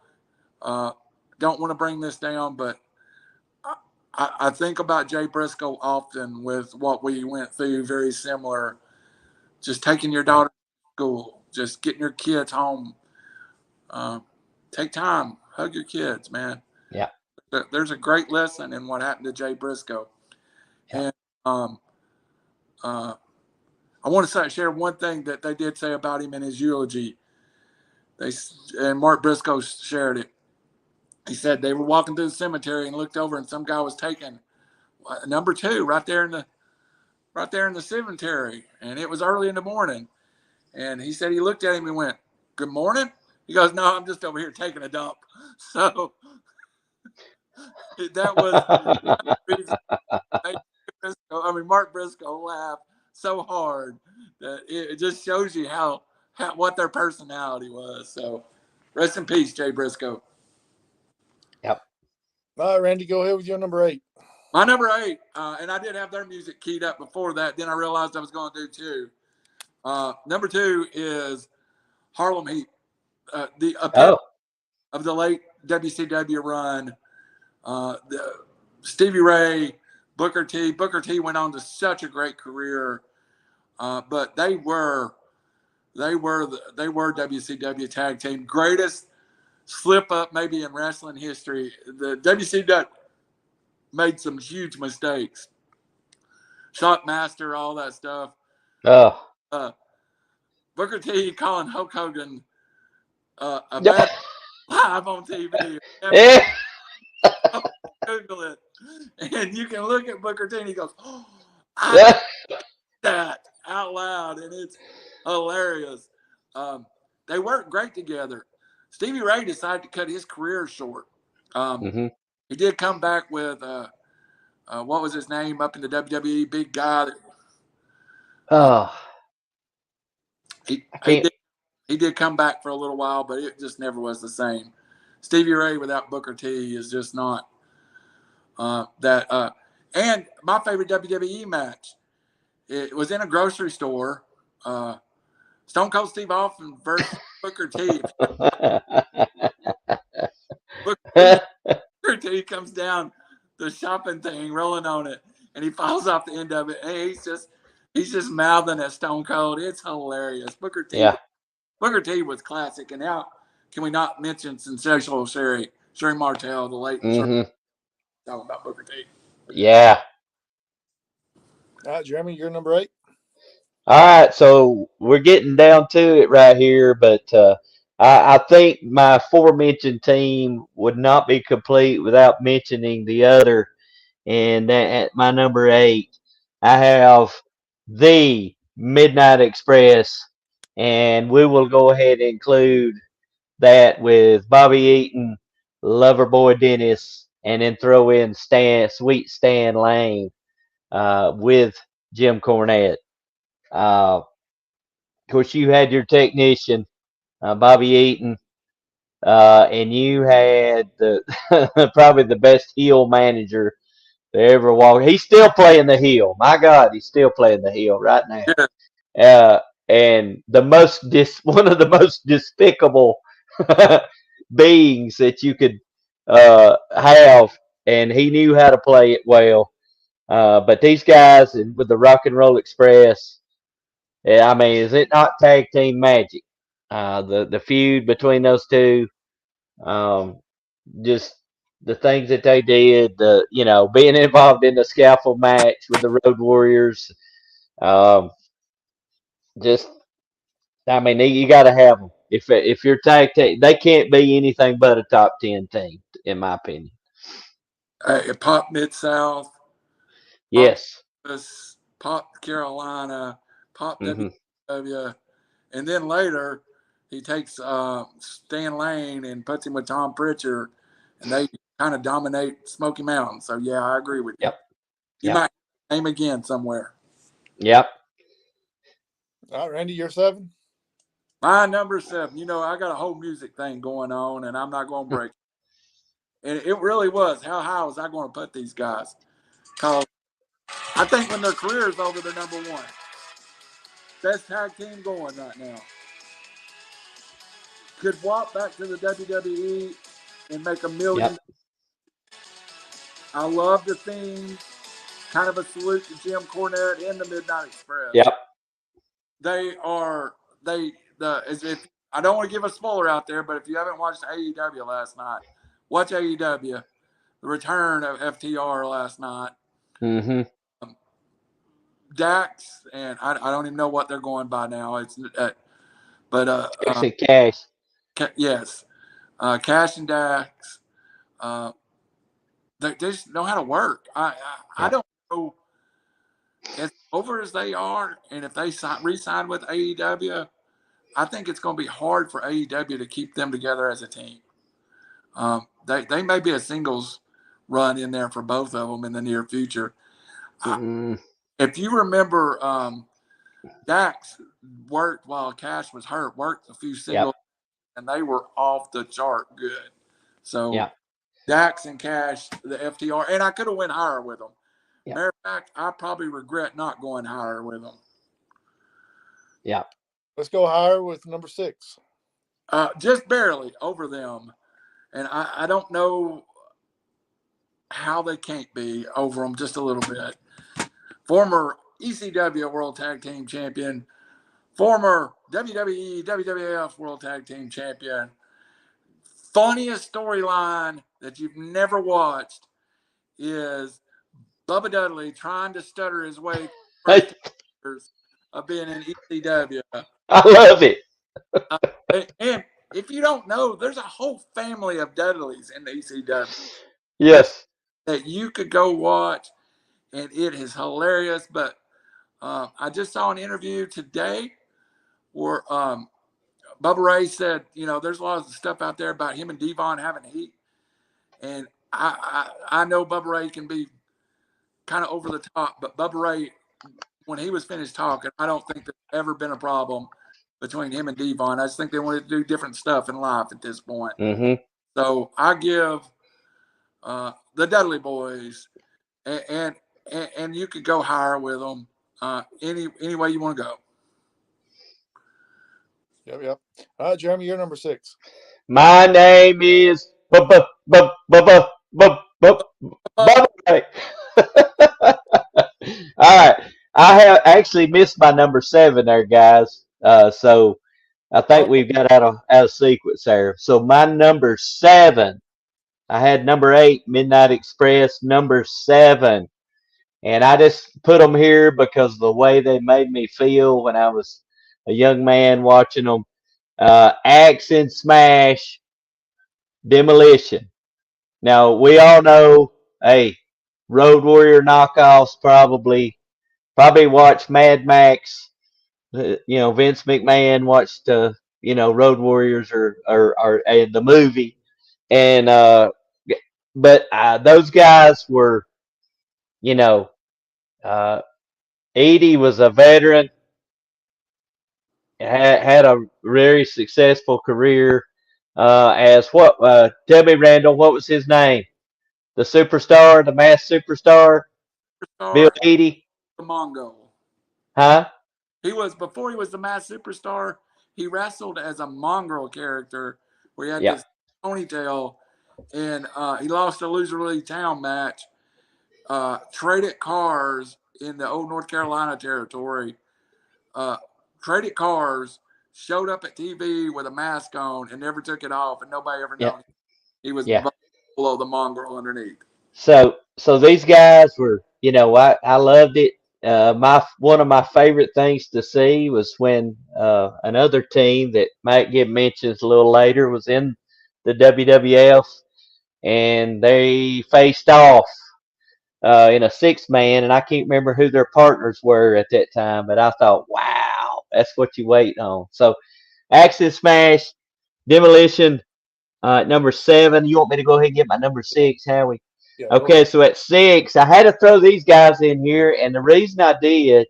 don't want to bring this down, but I think about Jay Briscoe often with what we went through, very similar. Just taking your daughter to school, just getting your kids home. Take time, hug your kids, man. Yeah. There's a great lesson in what happened to Jay Briscoe. Yeah. And I want to share one thing that they did say about him in his eulogy. And Mark Briscoe shared it. He said they were walking through the cemetery and looked over, and some guy was taking number 2 right there in the cemetery, and it was early in the morning. And he said he looked at him and went, "Good morning." He goes, "No, I'm just over here taking a dump." So that was Mark Briscoe laughed so hard that it just shows you how what their personality was. So rest in peace, Jay Briscoe. Yep. All right, Randy, go ahead with your number 8. My number 8, and I did have their music keyed up before that. Then I realized I was going to do 2. Number 2 is Harlem Heat, the of the late WCW run. Stevie Ray, Booker T. Booker T went on to such a great career, but they were WCW tag team, greatest slip up maybe in wrestling history. The WCW made some huge mistakes. Shockmaster, all that stuff. Booker T calling Hulk Hogan bad live on TV. Google it, and you can look at Booker T and he goes, "Oh, I that out loud," and it's hilarious. They worked great together. Stevie Ray decided to cut his career short. He did come back with what was his name up in the WWE, big guy. He did come back for a little while, but it just never was the same. Stevie Ray without Booker T is just not that. And my favorite WWE match, it was in a grocery store. Stone Cold Steve Austin versus Booker T. Booker T comes down the shopping thing, rolling on it, and he falls off the end of it. And he's just mouthing at Stone Cold. It's hilarious. Booker T was classic. And now, can we not mention sensational Sherry Martel, the late talking about Booker T? Yeah. All right, Jeremy, you're number 8. All right, so we're getting down to it right here, but I think my aforementioned team would not be complete without mentioning the other. And at my number 8, I have the Midnight Express, and we will go ahead and include that with Bobby Eaton, Loverboy Dennis, and then throw in Sweet Stan Lane with Jim Cornette. Of course, you had your technician, Bobby Eaton, and you had probably the best heel manager to ever walk. He's still playing the heel. My God, he's still playing the heel right now. And one of the most despicable beings that you could have, and he knew how to play it well. But these guys with the Rock and Roll Express, I mean, is it not tag team magic? The feud between those two, um, just the things that they did, being involved in the scaffold match with the Road Warriors, um, just I mean, you got to have them. If you're tag team, they can't be anything but a top 10 team, in my opinion. Pop Mid South, Pop Yes. Memphis, Pop Carolina, Pop Hmm. WW, and then later he takes Stan Lane and puts him with Tom Pritchard, and they kind of dominate Smoky Mountain. So yeah, I agree with you. Yep. You Yep. might name again somewhere. Yep. All right, Randy, you're 7. My number 7. I got a whole music thing going on, and I'm not going to break it. And it really was. How high was I going to put these guys? Because I think when their career is over, they're number 1. Best tag team going right now. Could walk back to the WWE and make $1 million. Yep. I love the theme. Kind of a salute to Jim Cornette and the Midnight Express. Yep. As if I don't want to give a spoiler out there, but if you haven't watched AEW last night, watch AEW. The return of FTR last night. Hmm. Dax and I don't even know what they're going by now. Actually, Cash. Yes, Cash and Dax. They just know how to work. I Yep. don't know, as over as they are, and if they re-sign with AEW, I think it's going to be hard for AEW to keep them together as a team. They may be a singles run in there for both of them in the near future. If you remember, Dax worked while Cash was hurt, worked a few singles, Yep. and they were off the chart good. So Yep. Dax and Cash, the FTR, and I could have went higher with them. Yep. Matter of fact, I probably regret not going higher with them. Yep. Let's go higher with number 6. Just barely over them. And I don't know how they can't be over them just a little bit. Former ECW World Tag Team Champion, former WWE, WWF World Tag Team Champion. Funniest storyline that you've never watched is Bubba Dudley trying to stutter his way first years of being in ECW. I love it. And if you don't know, there's a whole family of Dudleys in the ECW Yes. that you could go watch, and it is hilarious. But I just saw an interview today where Bubba Ray said, there's a lot of stuff out there about him and Devon having heat. And I know Bubba Ray can be kind of over the top, but Bubba Ray, when he was finished talking, I don't think there's ever been a problem between him and Devon. I just think they wanted to do different stuff in life at this point. Hmm. So I give the Dudley boys, and you could go higher with them any way you want to go. Yep. All right, Jeremy, you're number 6. My name is Bubba Ray. All right. I have actually missed my number 7 there, guys. So I think we've got out of sequence there. So my number 7, I had number 8, Midnight Express, number 7. And I just put them here because of the way they made me feel when I was a young man watching them. Axe and Smash, Demolition. Now, we all know, hey, Road Warrior knockoffs probably watched Mad Max. Vince McMahon watched, Road Warriors or the movie. And, but those guys were, you know, Edie was a veteran, had a very successful career as what? Tell me, Randall, what was his name? The superstar, the mass superstar, Bill Superstar, Edie, the Mongo. huh? Before he was the mass superstar, he wrestled as a mongrel character where he had Yep. this ponytail, and he lost a loser league town match. Traded cars in the old North Carolina territory. Traded cars, showed up at TV with a mask on and never took it off, and nobody ever Yeah. known he was Yeah. below the mongrel underneath. So these guys were, I loved it. One of my favorite things to see was when another team that might get mentions a little later was in the WWF, and they faced off in a 6-man, and I can't remember who their partners were at that time, but I thought, wow, that's what you wait on. So Action Smash, Demolition, number 7. You want me to go ahead and get my number 6, Howie? Yeah. Okay, so at 6, I had to throw these guys in here, and the reason I did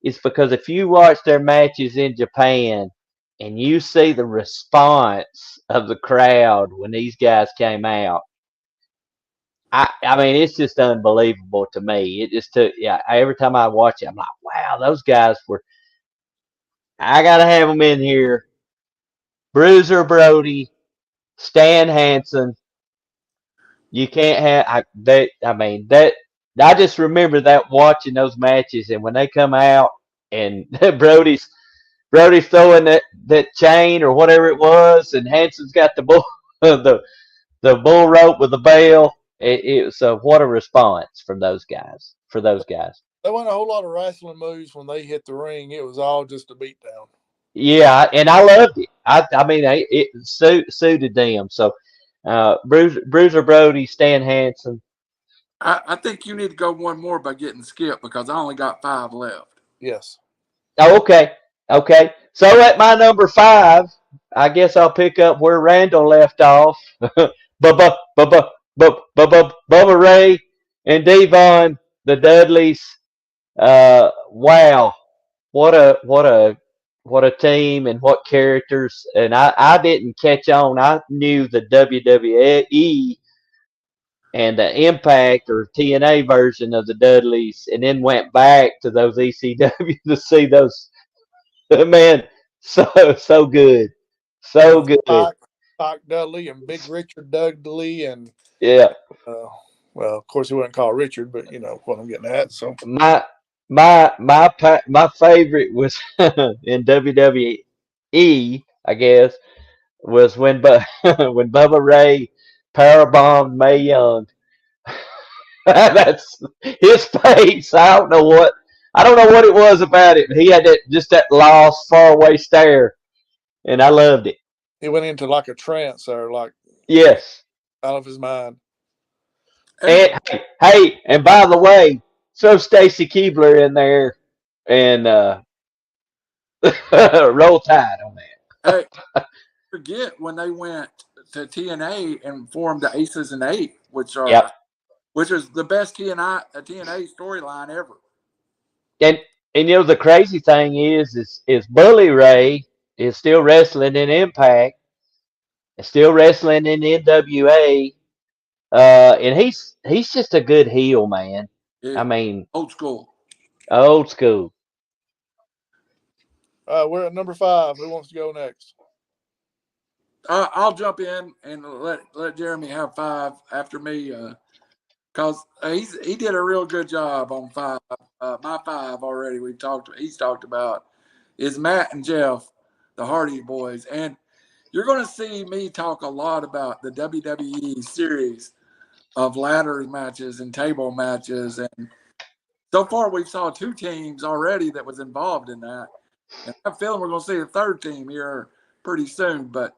is because if you watch their matches in Japan and you see the response of the crowd when these guys came out, I mean, it's just unbelievable to me. It just took, yeah, every time I watch it, I'm like, wow, those guys were, I got to have them in here. Bruiser Brody, Stan Hansen. You can't have that. I mean that. I just remember that watching those matches, and when they come out, and Brody's throwing that chain or whatever it was, and Hanson's got the bull the bull rope with the bell. It was what a response from those guys. For those guys, There wasn't a whole lot of wrestling moves when they hit the ring. It was all just a beatdown. yeah, and I loved it. I mean, it suited them. So, Bruiser Brody, Stan Hansen. I think you need to go one more by getting Skip because I only got 5 left. Yes. Oh, okay. Okay. So at my number 5, I guess I'll pick up where Randall left off. Bubba, Bubba Ray and Devon, the Dudleys. Wow. What a team and what characters. And I didn't catch on. I knew the WWE and the Impact or TNA version of the Dudleys, and then went back to those ECW to see those. Man, so good, so With good. Spike Dudley and Big Richard Dudley and Yeah, uh, well, of course he wasn't called Richard, but you know what I'm getting at. So my favorite was in WWE, I guess, was when when Bubba Ray powerbombed Mae Young. That's his face. I don't know what it was about it. But he had that lost, faraway stare, and I loved it. he went into like a trance or like Yes. out of his mind. Hey, And hey, and by the way, throw Stacy Keebler in there and roll Tide on that. hey, forget when they went to TNA and formed the Aces and Eight, which Yep. is the best TNA storyline ever. And the crazy thing is Bully Ray is still wrestling in Impact, still wrestling in NWA, and he's just a good heel, man. Yeah, I mean, old school. old school. We're at number 5. Who wants to go next? I'll jump in and let Jeremy have 5 after me, because he did a real good job on 5. My 5 already he's talked about is Matt and Jeff, the Hardy Boys, and you're going to see me talk a lot about the WWE series of ladder matches and table matches, and so far we've saw 2 teams already that was involved in that, and I'm feeling we're going to see a 3rd team here pretty soon, but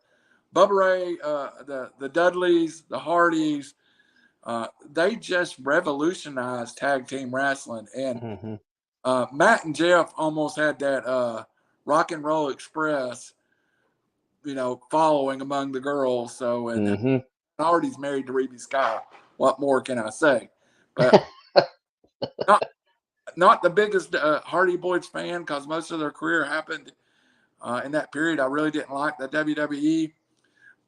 Bubba Ray, the Dudleys, the Hardys, they just revolutionized tag team wrestling. And Matt and Jeff almost had that Rock and Roll Express, following among the girls. So, and Hardy's married to Reby Scott. What more can I say? But not the biggest Hardy Boys fan because most of their career happened in that period. I really didn't like the WWE.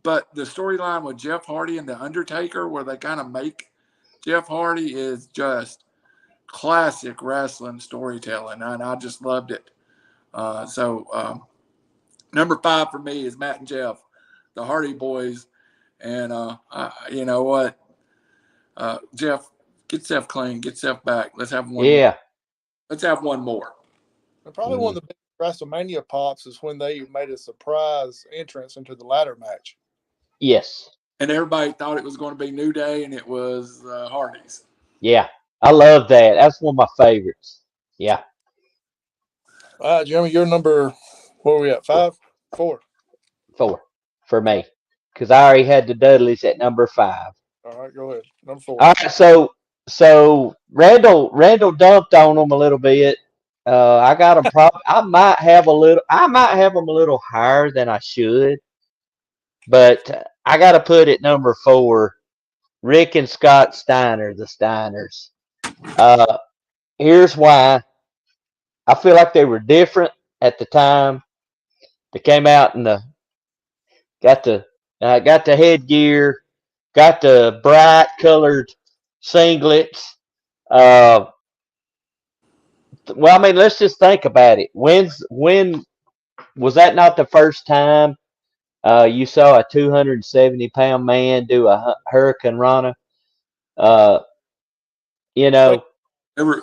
But the storyline with Jeff Hardy and The Undertaker, where they kind of make Jeff Hardy, is just classic wrestling storytelling, and I just loved it. So number 5 for me is Matt and Jeff, the Hardy Boys, and you know what, Jeff, get Jeff clean, get Jeff back. Let's have one. Yeah. Let's have one more. And probably one of the best WrestleMania pops is when they made a surprise entrance into the ladder match. Yes. And everybody thought it was going to be New Day, and it was Hardys. Yeah. I love that. That's one of my favorites. Yeah. All right, Jeremy, you're number, where are we at? 5? 4. 4 for me. Because I already had the Dudleys at number 5. All right, go ahead. Number 4. All right, so Randall dumped on them a little bit. I got them. I might have them a little higher than I should, but I got to put it number 4. Rick and Scott Steiner, the Steiners. Uh, Here's why. I feel like they were different at the time. They came out and got the headgear, got the bright colored singlets. Well, I mean, let's just think about it. When was that not the first time you saw a 270-pound man do a Hurricane Rana? Uh, you know, They were,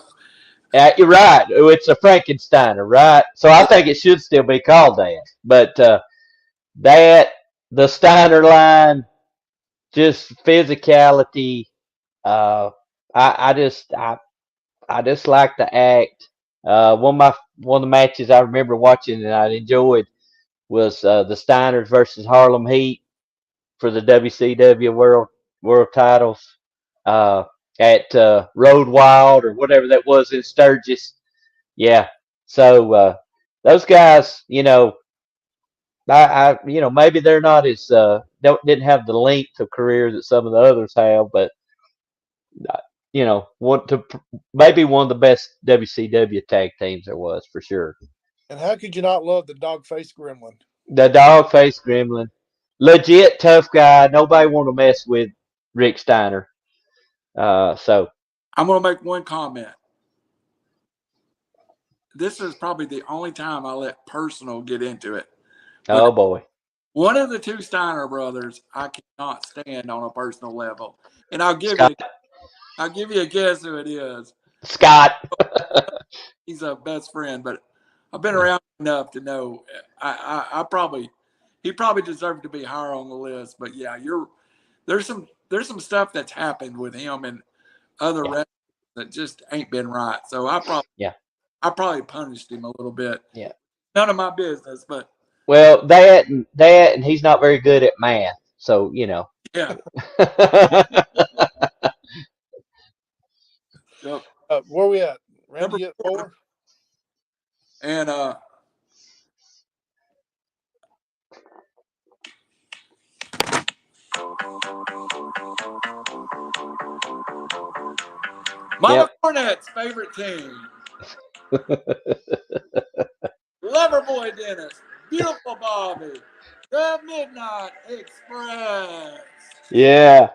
you're right. It's a Frankensteiner, right? So I think it should still be called that. But the Steiner line, just physicality. Uh, I just like the act. One of the matches I remember watching and I enjoyed was the Steiners versus Harlem Heat for the WCW World Titles at Road Wild or whatever that was in Sturgis. Yeah. So those guys, maybe they're not as didn't have the length of career that some of the others have, but maybe one of the best WCW tag teams there was for sure. And how could you not love the dog face gremlin? The dog face gremlin, legit tough guy. Nobody want to mess with Rick Steiner. So I'm going to make one comment. This is probably the only time I let personal get into it. oh boy, One of the two Steiner brothers I cannot stand on a personal level, and I'll give you a guess who it is. Scott. He's a best friend, but I've been around enough to know he probably deserved to be higher on the list. But yeah, there's some stuff that's happened with him and other wrestlers that just ain't been right. So I probably punished him a little bit. Yeah. None of my business, but Well, and he's not very good at math, so yeah. Yep. Where are we at? Randy, Number you at 4? And Mama Cornette's favorite team. Loverboy Dennis, Beautiful Bobby, The Midnight Express. Yeah.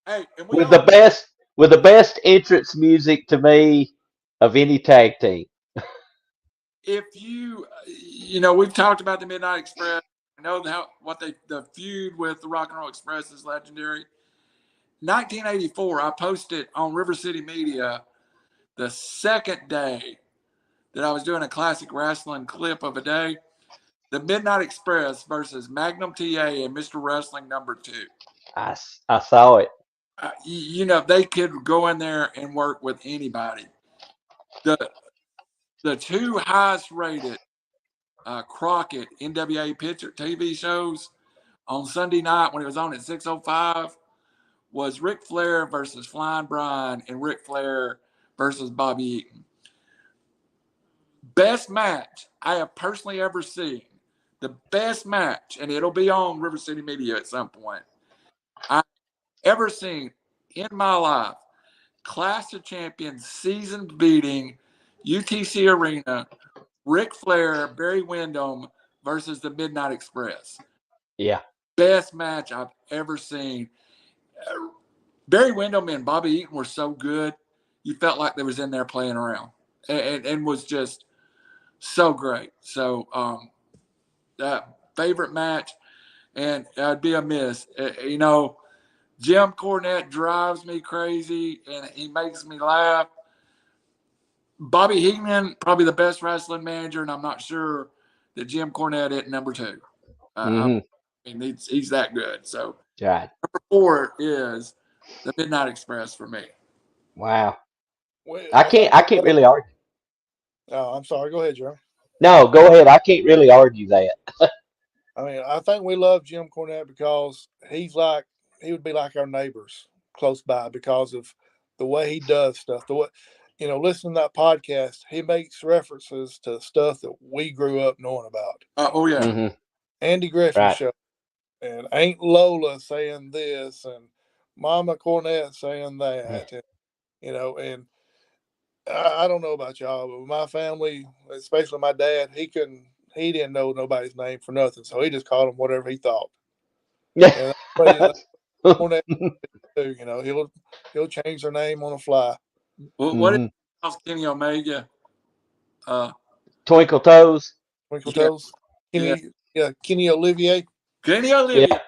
Hey, and With the best entrance music to me of any tag team. if we've talked about the Midnight Express. I know the feud with the Rock and Roll Express is legendary. 1984, I posted on RiverCity-Media the second day that I was doing a classic wrestling clip of a day. The Midnight Express versus Magnum TA and Mr. Wrestling #2. I saw it. They could go in there and work with anybody. The two highest rated Crockett NWA picture TV shows on Sunday night when it was on at 6:05 was Ric Flair versus Flying Brian and Ric Flair versus Bobby Eaton. Best match I have personally ever seen. The best match, and it'll be on RiverCity-Media at some point, I've ever seen in my life. Clash of Champions season beating UTC Arena, Ric Flair, Barry Windham versus the Midnight Express. Yeah. Best match I've ever seen. Barry Windham and Bobby Eaton were so good, you felt like they was in there playing around, and was just so great. So favorite match, and I'd be a miss. Jim Cornette drives me crazy, and he makes me laugh. Bobby Heenan, probably the best wrestling manager, and I'm not sure that Jim Cornette at number 2. I mean, he's that good. So Right. number 4 is the Midnight Express for me. Wow. Well, I can't really argue. Oh, I'm sorry. Go ahead, Jeremy. No, go ahead. I can't really argue that. I mean, I think we love Jim Cornette because he would be like our neighbors close by because of the way he does stuff. The way, listening to that podcast, he makes references to stuff that we grew up knowing about. Oh yeah, Mm-hmm. Andy Griffin Right. show, and Aunt Lola saying this, and Mama Cornette saying that, and I don't know about y'all, but my family, especially my dad, he didn't know nobody's name for nothing, so he just called him whatever he thought. And Cornette too, he'll change their name on the fly. well, what is Kenny Omega? Twinkle Toes. Twinkle Yeah. Toes, Kenny Olivier. Kenny Olivia. Yeah.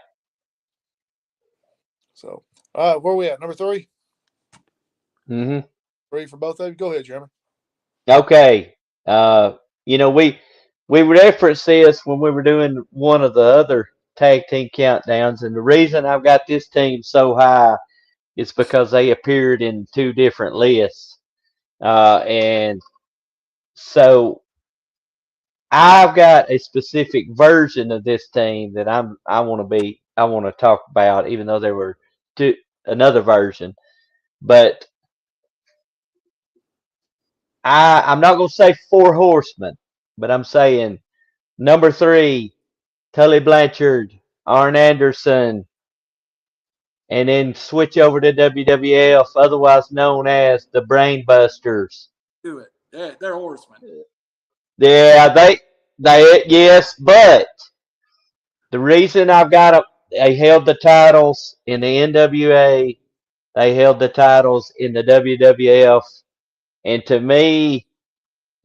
So, all right, where are we at? Number 3. Mm-hmm. 3 for both of you. Go ahead, Jeremy. Okay. We referenced this when we were doing one of the other tag team countdowns, and the reason I've got this team so high is because they appeared in 2 different lists, and so I've got a specific version of this team that I want to talk about, even though there were another version, but I'm not going to say 4 horsemen, but I'm saying number 3, Tully Blanchard, Arn Anderson, and then switch over to WWF, otherwise known as the Brainbusters. Do it. They're horsemen. Yeah, yes, but the reason I've got they held the titles in the NWA, they held the titles in the WWF, and to me,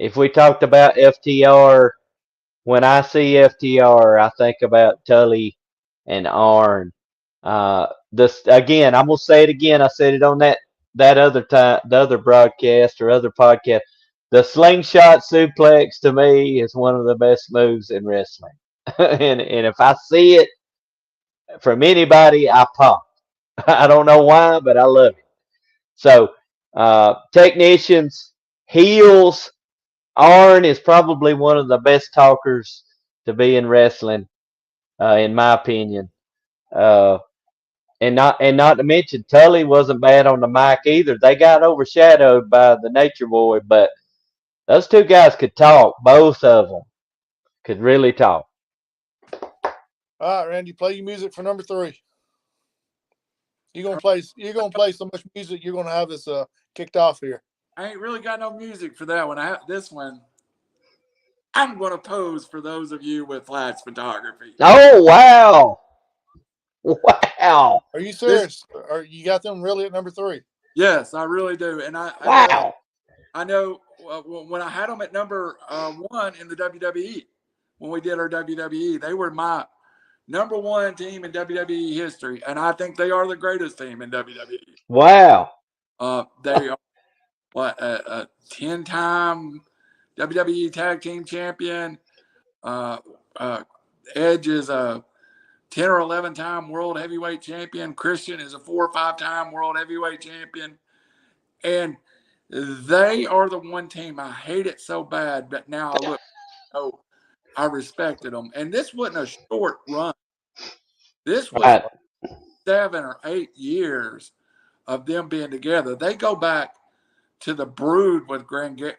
if we talked about FTR, when I see FTR, I think about Tully and Arn. This again, I'm gonna say it again. I said it on that other time, the other broadcast or other podcast. The slingshot suplex to me is one of the best moves in wrestling, and if I see it from anybody, I pop. I don't know why, but I love it. So, technicians, heels. Arn is probably one of the best talkers to be in wrestling, in my opinion. And not to mention Tully wasn't bad on the mic either. They got overshadowed by the Nature Boy, but those 2 guys could talk. Both of them could really talk. All right, Randy, play your music for number 3. You're gonna play so much music. You're gonna have us kicked off here. I ain't really got no music for that one. This one, I'm going to pose for those of you with flash photography. Oh, wow. Wow. Are you serious? Or you got them really at number 3? Yes, I really do. And Wow. I know when I had them at number 1 in the WWE, when we did our WWE, they were my number 1 team in WWE history. And I think they are the greatest team in WWE. Wow. They are a 10-time WWE Tag Team Champion. Edge is a 10 or 11-time World Heavyweight Champion. Christian is a 4 or 5-time World Heavyweight Champion. And they are the one team. I hate it so bad, but now I look, I respected them. And this wasn't a short run. This was 7 or 8 years of them being together. They go back to the Brood with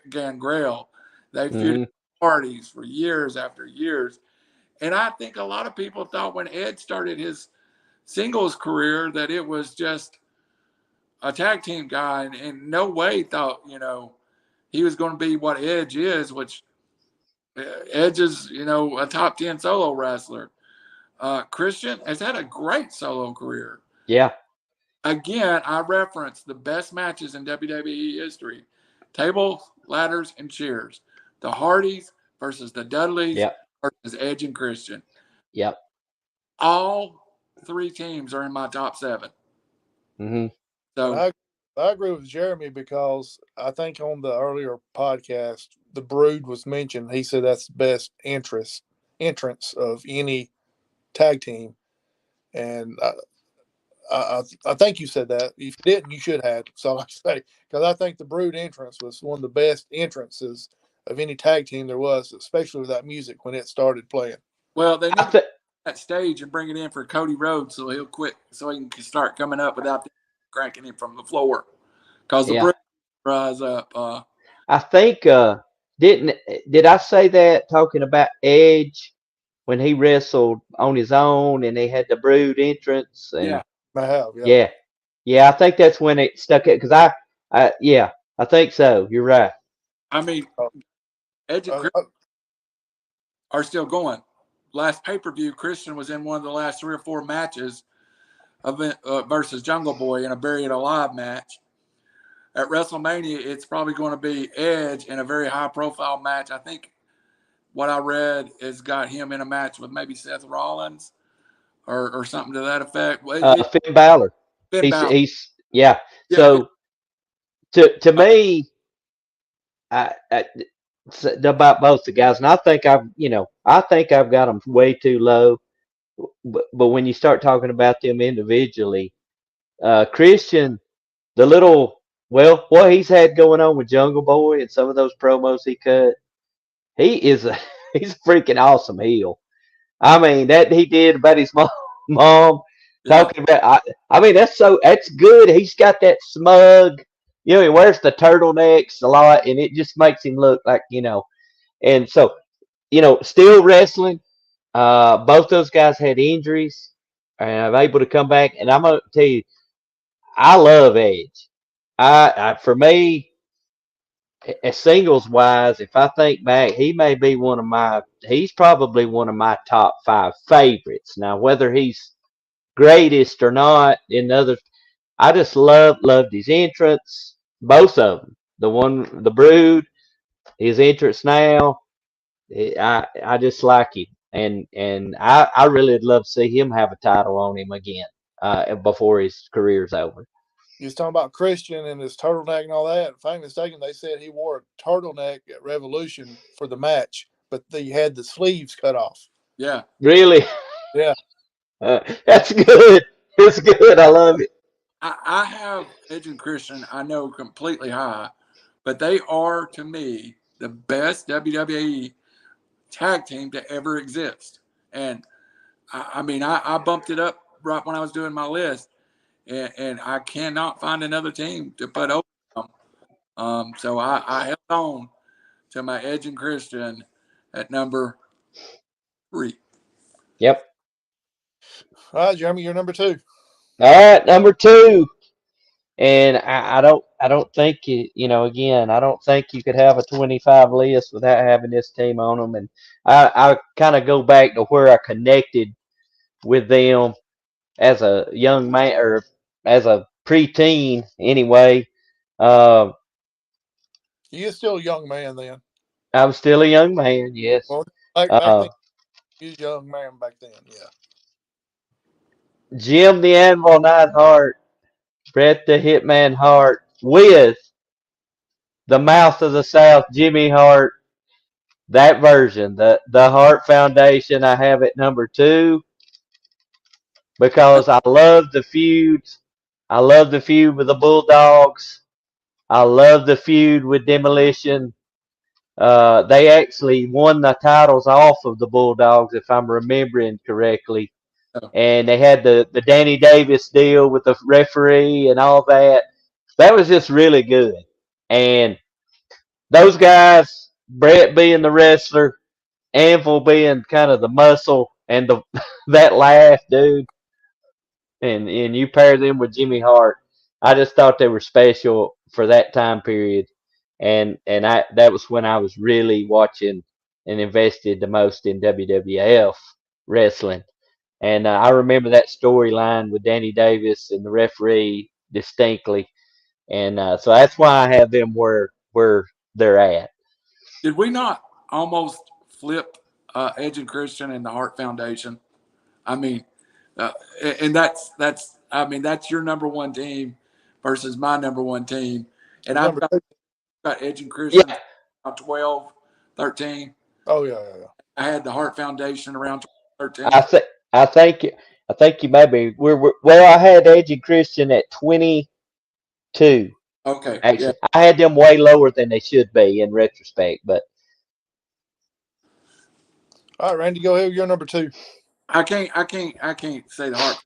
Gangrel. They feuded parties for years after years. And I think a lot of people thought when Ed started his singles career that it was just a tag team guy, and in no way thought, he was going to be what Edge is, which Edge is, a top 10 solo wrestler. Christian has had a great solo career. Yeah. Again, I reference the best matches in WWE history: tables, ladders, and chairs. The Hardys versus the Dudleys versus Edge and Christian. Yep. All 3 teams are in my top 7. Mm-hmm. So I agree with Jeremy because I think on the earlier podcast, the Brood was mentioned. He said that's the best entrance of any tag team, and I think you said that. If you didn't, you should have. So I say because I think the Brood entrance was one of the best entrances of any tag team there was, especially with that music when it started playing. Well, they I need to th- that stage and bring it in for Cody Rhodes so he'll quit, so he can start coming up without them cranking him from the floor. Because the yeah, Brits rise up. I think did I say that talking about Edge when he wrestled on his own and they had the Brood entrance and Yeah, I have, yeah. yeah, yeah, I think that's when it stuck it because yeah, I think so. You're right. I mean, Uh, Edge and uh, Chris are still going. Last pay per view, Christian was in one of the last 3 or 4 matches of versus Jungle Boy in a Buried Alive match. At WrestleMania, it's probably going to be Edge in a very high profile match. I think what I read is got him in a match with maybe Seth Rollins or something to that effect. Well, Finn Balor. Finn He's Balor. he's yeah. Yeah, So to me, I about both the guys, and I think I think I've got them way too low. But when you start talking about them individually, Christian, the little what he's had going on with Jungle Boy and some of those promos he cut, he is a he's a freaking awesome heel. I mean that he did about his mom yeah. talking about. I mean that's good. He's got that smug. He wears the turtlenecks a lot, and it just makes him look like. And so still wrestling. Both those guys had injuries, and I'm able to come back. And I'm gonna tell you, I love Edge. For me, as singles wise, if I think back, he may be he's probably one of my top 5 favorites. Now, whether he's greatest or not, I just loved his entrance, both of them. The Brood, his entrance now, I just like him, and I really would love to see him have a title on him again, before his career's over. you was talking about Christian and his turtleneck and all that. If I'm mistaken, they said he wore a turtleneck at Revolution for the match, but they had the sleeves cut off. Yeah. Really, Yeah. that's good. It's good. I love it. I have Edge and Christian, I know completely high, but they are to me the best WWE tag team to ever exist. And I mean, I bumped it up right when I was doing my list, and I cannot find another team to put over them. So I held on to my Edge and Christian at number 3. Yep. All right, Jeremy, you're number 2. All right, number 2. And I don't think again, I don't think you could have a 25 list without having this team on them. And I kind of go back to where I connected with them as a young man or as a preteen anyway. Uh, You're still a young man then. I was still a young man, yes. Well, back Uh, then, you was a young man back then. Yeah. Jim the Anvil Neidhart, Bret the Hitman Hart, with the Mouth of the South, Jimmy Hart, that version, the Hart Foundation, I have at number 2 because I love the feuds. I love the feud with the Bulldogs. I love the feud with Demolition. They actually won the titles off of the Bulldogs, if I'm remembering correctly. Oh, And they had the Danny Davis deal with the referee and all that. That was just really good. And those guys, Brett being the wrestler, Anvil being kind of the muscle, and the that laugh, dude, and you pair them with Jimmy Hart. I just thought they were special for that time period, and that was when I was really watching and invested the most in WWF wrestling. And I remember that storyline with Danny Davis and the referee distinctly, and so that's why I have them where they're at. did we not almost flip Edge and Christian and the Hart Foundation? I mean, uh, and that's I mean that's your number 1 team, versus my number one team. And I've Number two. got Edge and Christian Yeah. around 12, 13. Oh yeah. I had the Hart Foundation around 13. I think I think I think you maybe well. I had Edge and Christian at 22. Okay, yeah. Actually, I had them way lower than they should be in retrospect. But All right, Randy, go ahead. You're number two. I can't say the Hart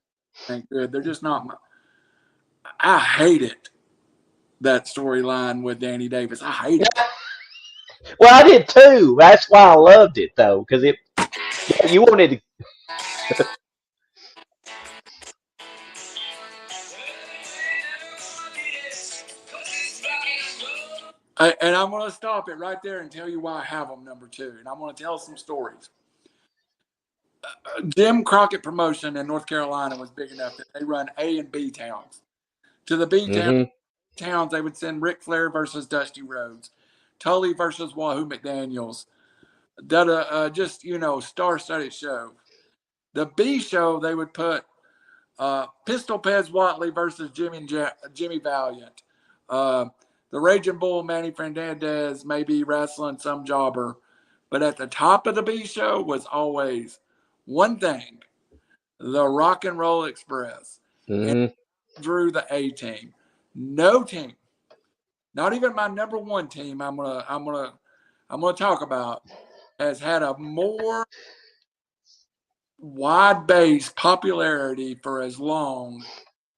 ain't good. They're just not. I hate it. That storyline with Danny Davis. I hate it. well, I did too. That's why I loved it though, because you wanted to. And I'm going to stop it right there and tell you why I have them number two. And I'm going to tell some stories. Jim Crockett Promotion in North Carolina was big enough that they run A and B towns. To the B towns, they would send Ric Flair versus Dusty Rhodes, Tully versus Wahoo McDaniels. Just, star-studded show. The B show, they would put Pistol Pez Watley versus Jimmy Valiant. The Raging Bull, Manny Fernandez, may be wrestling some jobber. But at the top of the B show was always one thing, the Rock and Roll Express. And drew the A team. No team, not even my number one team I'm gonna talk about, has had a more wide-based popularity for as long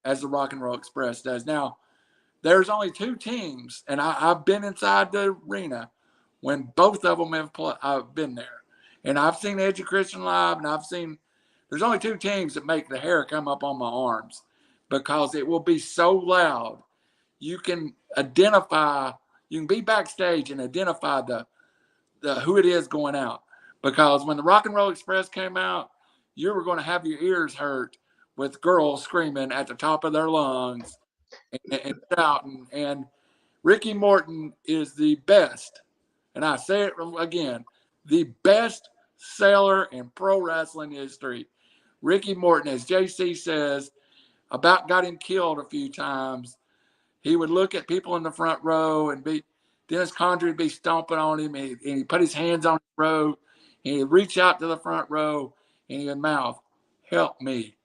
as the Rock and Roll Express does. Now, there's only two teams, and I've been inside the arena when both of them I've been there. And I've seen Edge and Christian live, and there's only two teams that make the hair come up on my arms because it will be so loud. You can be backstage and identify the who it is going out. Because when the Rock and Roll Express came out, you were going to have your ears hurt with girls screaming at the top of their lungs and shouting. And Ricky Morton is the best, and I say it again, the best seller in pro wrestling history. Ricky Morton, as JC says, about got him killed a few times. He would look at people in the front row and Dennis Condrey would be stomping on him, and he'd put his hands on the row, and he'd reach out to the front row, and he would mouth, "Help me."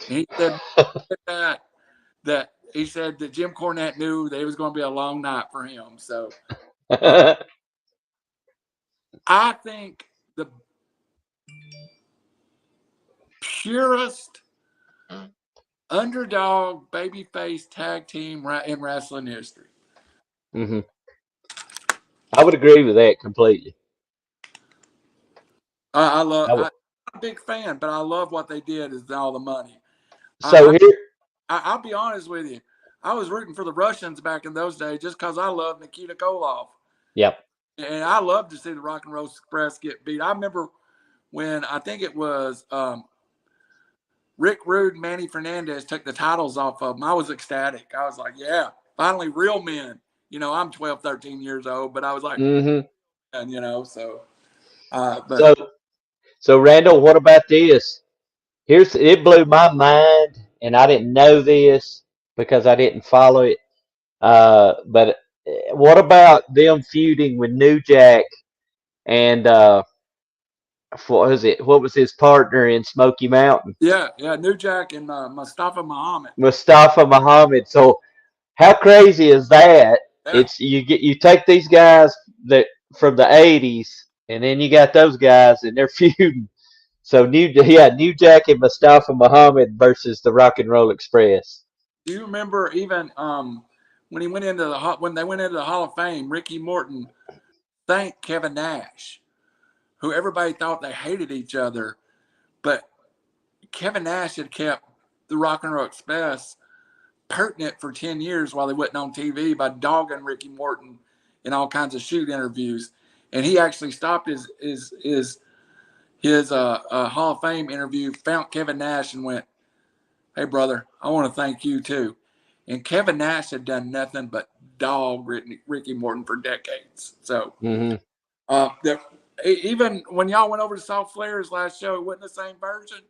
And he said that he said that Jim Cornette knew that it was going to be a long night for him. So I think the purest underdog babyface tag team in wrestling history. I would agree with that completely. I'm a big fan, but I love what they did is all the money. So I'll be honest with you. I was rooting for the Russians back in those days just because I love Nikita Koloff. Yep. And I love to see the Rock and Roll Express get beat. I remember when I think it was Rick Rude and Manny Fernandez took the titles off of them. I was ecstatic. I was like, yeah, finally real men. I'm 12, 13 years old, but I was like, and so. So Randall, what about this? It blew my mind, and I didn't know this because I didn't follow it. But what about them feuding with New Jack and what was his partner in Smoky Mountain? Yeah, New Jack and Mustafa Muhammad. Mustafa Muhammad. So how crazy is that? Yeah. It's you take these guys that from the '80s, and then you got those guys, and they're feuding. So New Jack and Mustafa Muhammad versus the Rock and Roll Express. Do you remember even when they went into the Hall of Fame, Ricky Morton thanked Kevin Nash, who everybody thought they hated each other, but Kevin Nash had kept the Rock and Roll Express pertinent for 10 years while they wasn't on TV by dogging Ricky Morton in all kinds of shoot interviews, and he actually stopped his Hall of Fame interview, found Kevin Nash, and went, "Hey, brother, I want to thank you too." And Kevin Nash had done nothing but dog Ricky Morton for decades. So even when y'all went over to South Flair's last show, it wasn't the same version.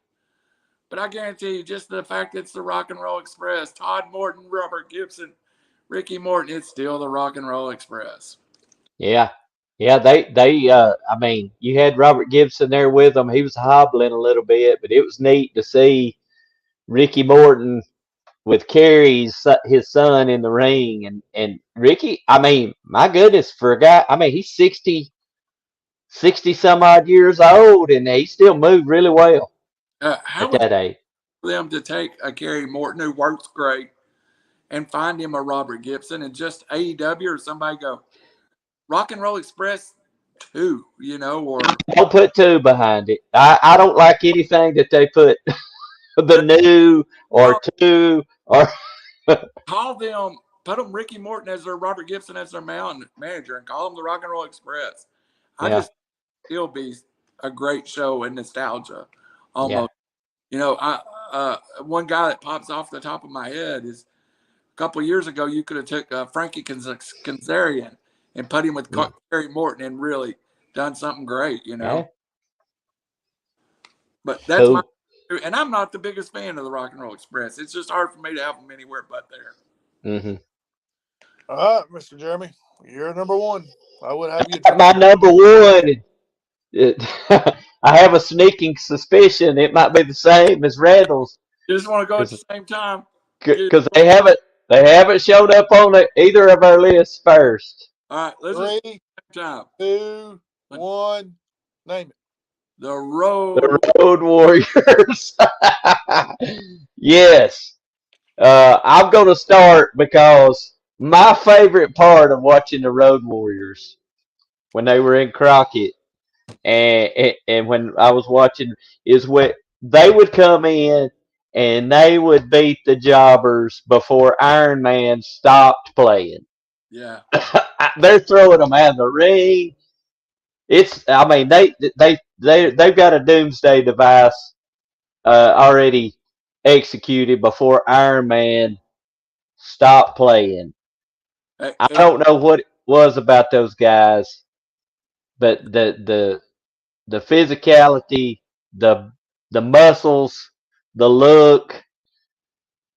But I guarantee you, just the fact it's the Rock and Roll Express, Todd Morton, Robert Gibson, Ricky Morton, it's still the Rock and Roll Express. Yeah. Yeah, I mean, you had Robert Gibson there with them. He was hobbling a little bit, but it was neat to see Ricky Morton with Kerry's his son in the ring, and Ricky. I mean, my goodness, for a guy, I mean, he's 60 some odd years old, and he still moved really well How at would that age. them to take a Kerry Morton who works great and find him a Robert Gibson and just AEW or somebody go Rock and Roll Express 2, or Don't put two behind it. I don't like anything that they put the new or two or call them, put them Ricky Morton as their Robert Gibson as their manager and call them the Rock and Roll Express. I yeah, just it'll be a great show and nostalgia yeah. almost. One guy that pops off the top of my head is a couple of years ago. You could have took Frankie Kazarian and put him with Kerry Morton and really done something great. Yeah. But that's Who? and I'm not the biggest fan of the Rock and Roll Express. It's just hard for me to have them anywhere but there. Mm-hmm. All right, Mr. Jeremy, you're number one. I would have you. My number one. I have a sneaking suspicion it might be the same as Randall's You just want to go at the same time. because they haven't showed up on either of our lists first. All right, let's just 3, time. 2, 1, name it. The Road. The Road Warriors. Yes. I'm going to start because my favorite part of watching the Road Warriors when they were in Crockett and when I was watching is when they would come in and they would beat the jobbers before Iron Man stopped playing. Yeah. They're throwing them out of the ring. I mean, they've got a doomsday device already executed before Iron Man stopped playing. I don't know what it was about those guys, but the physicality, the muscles, the look,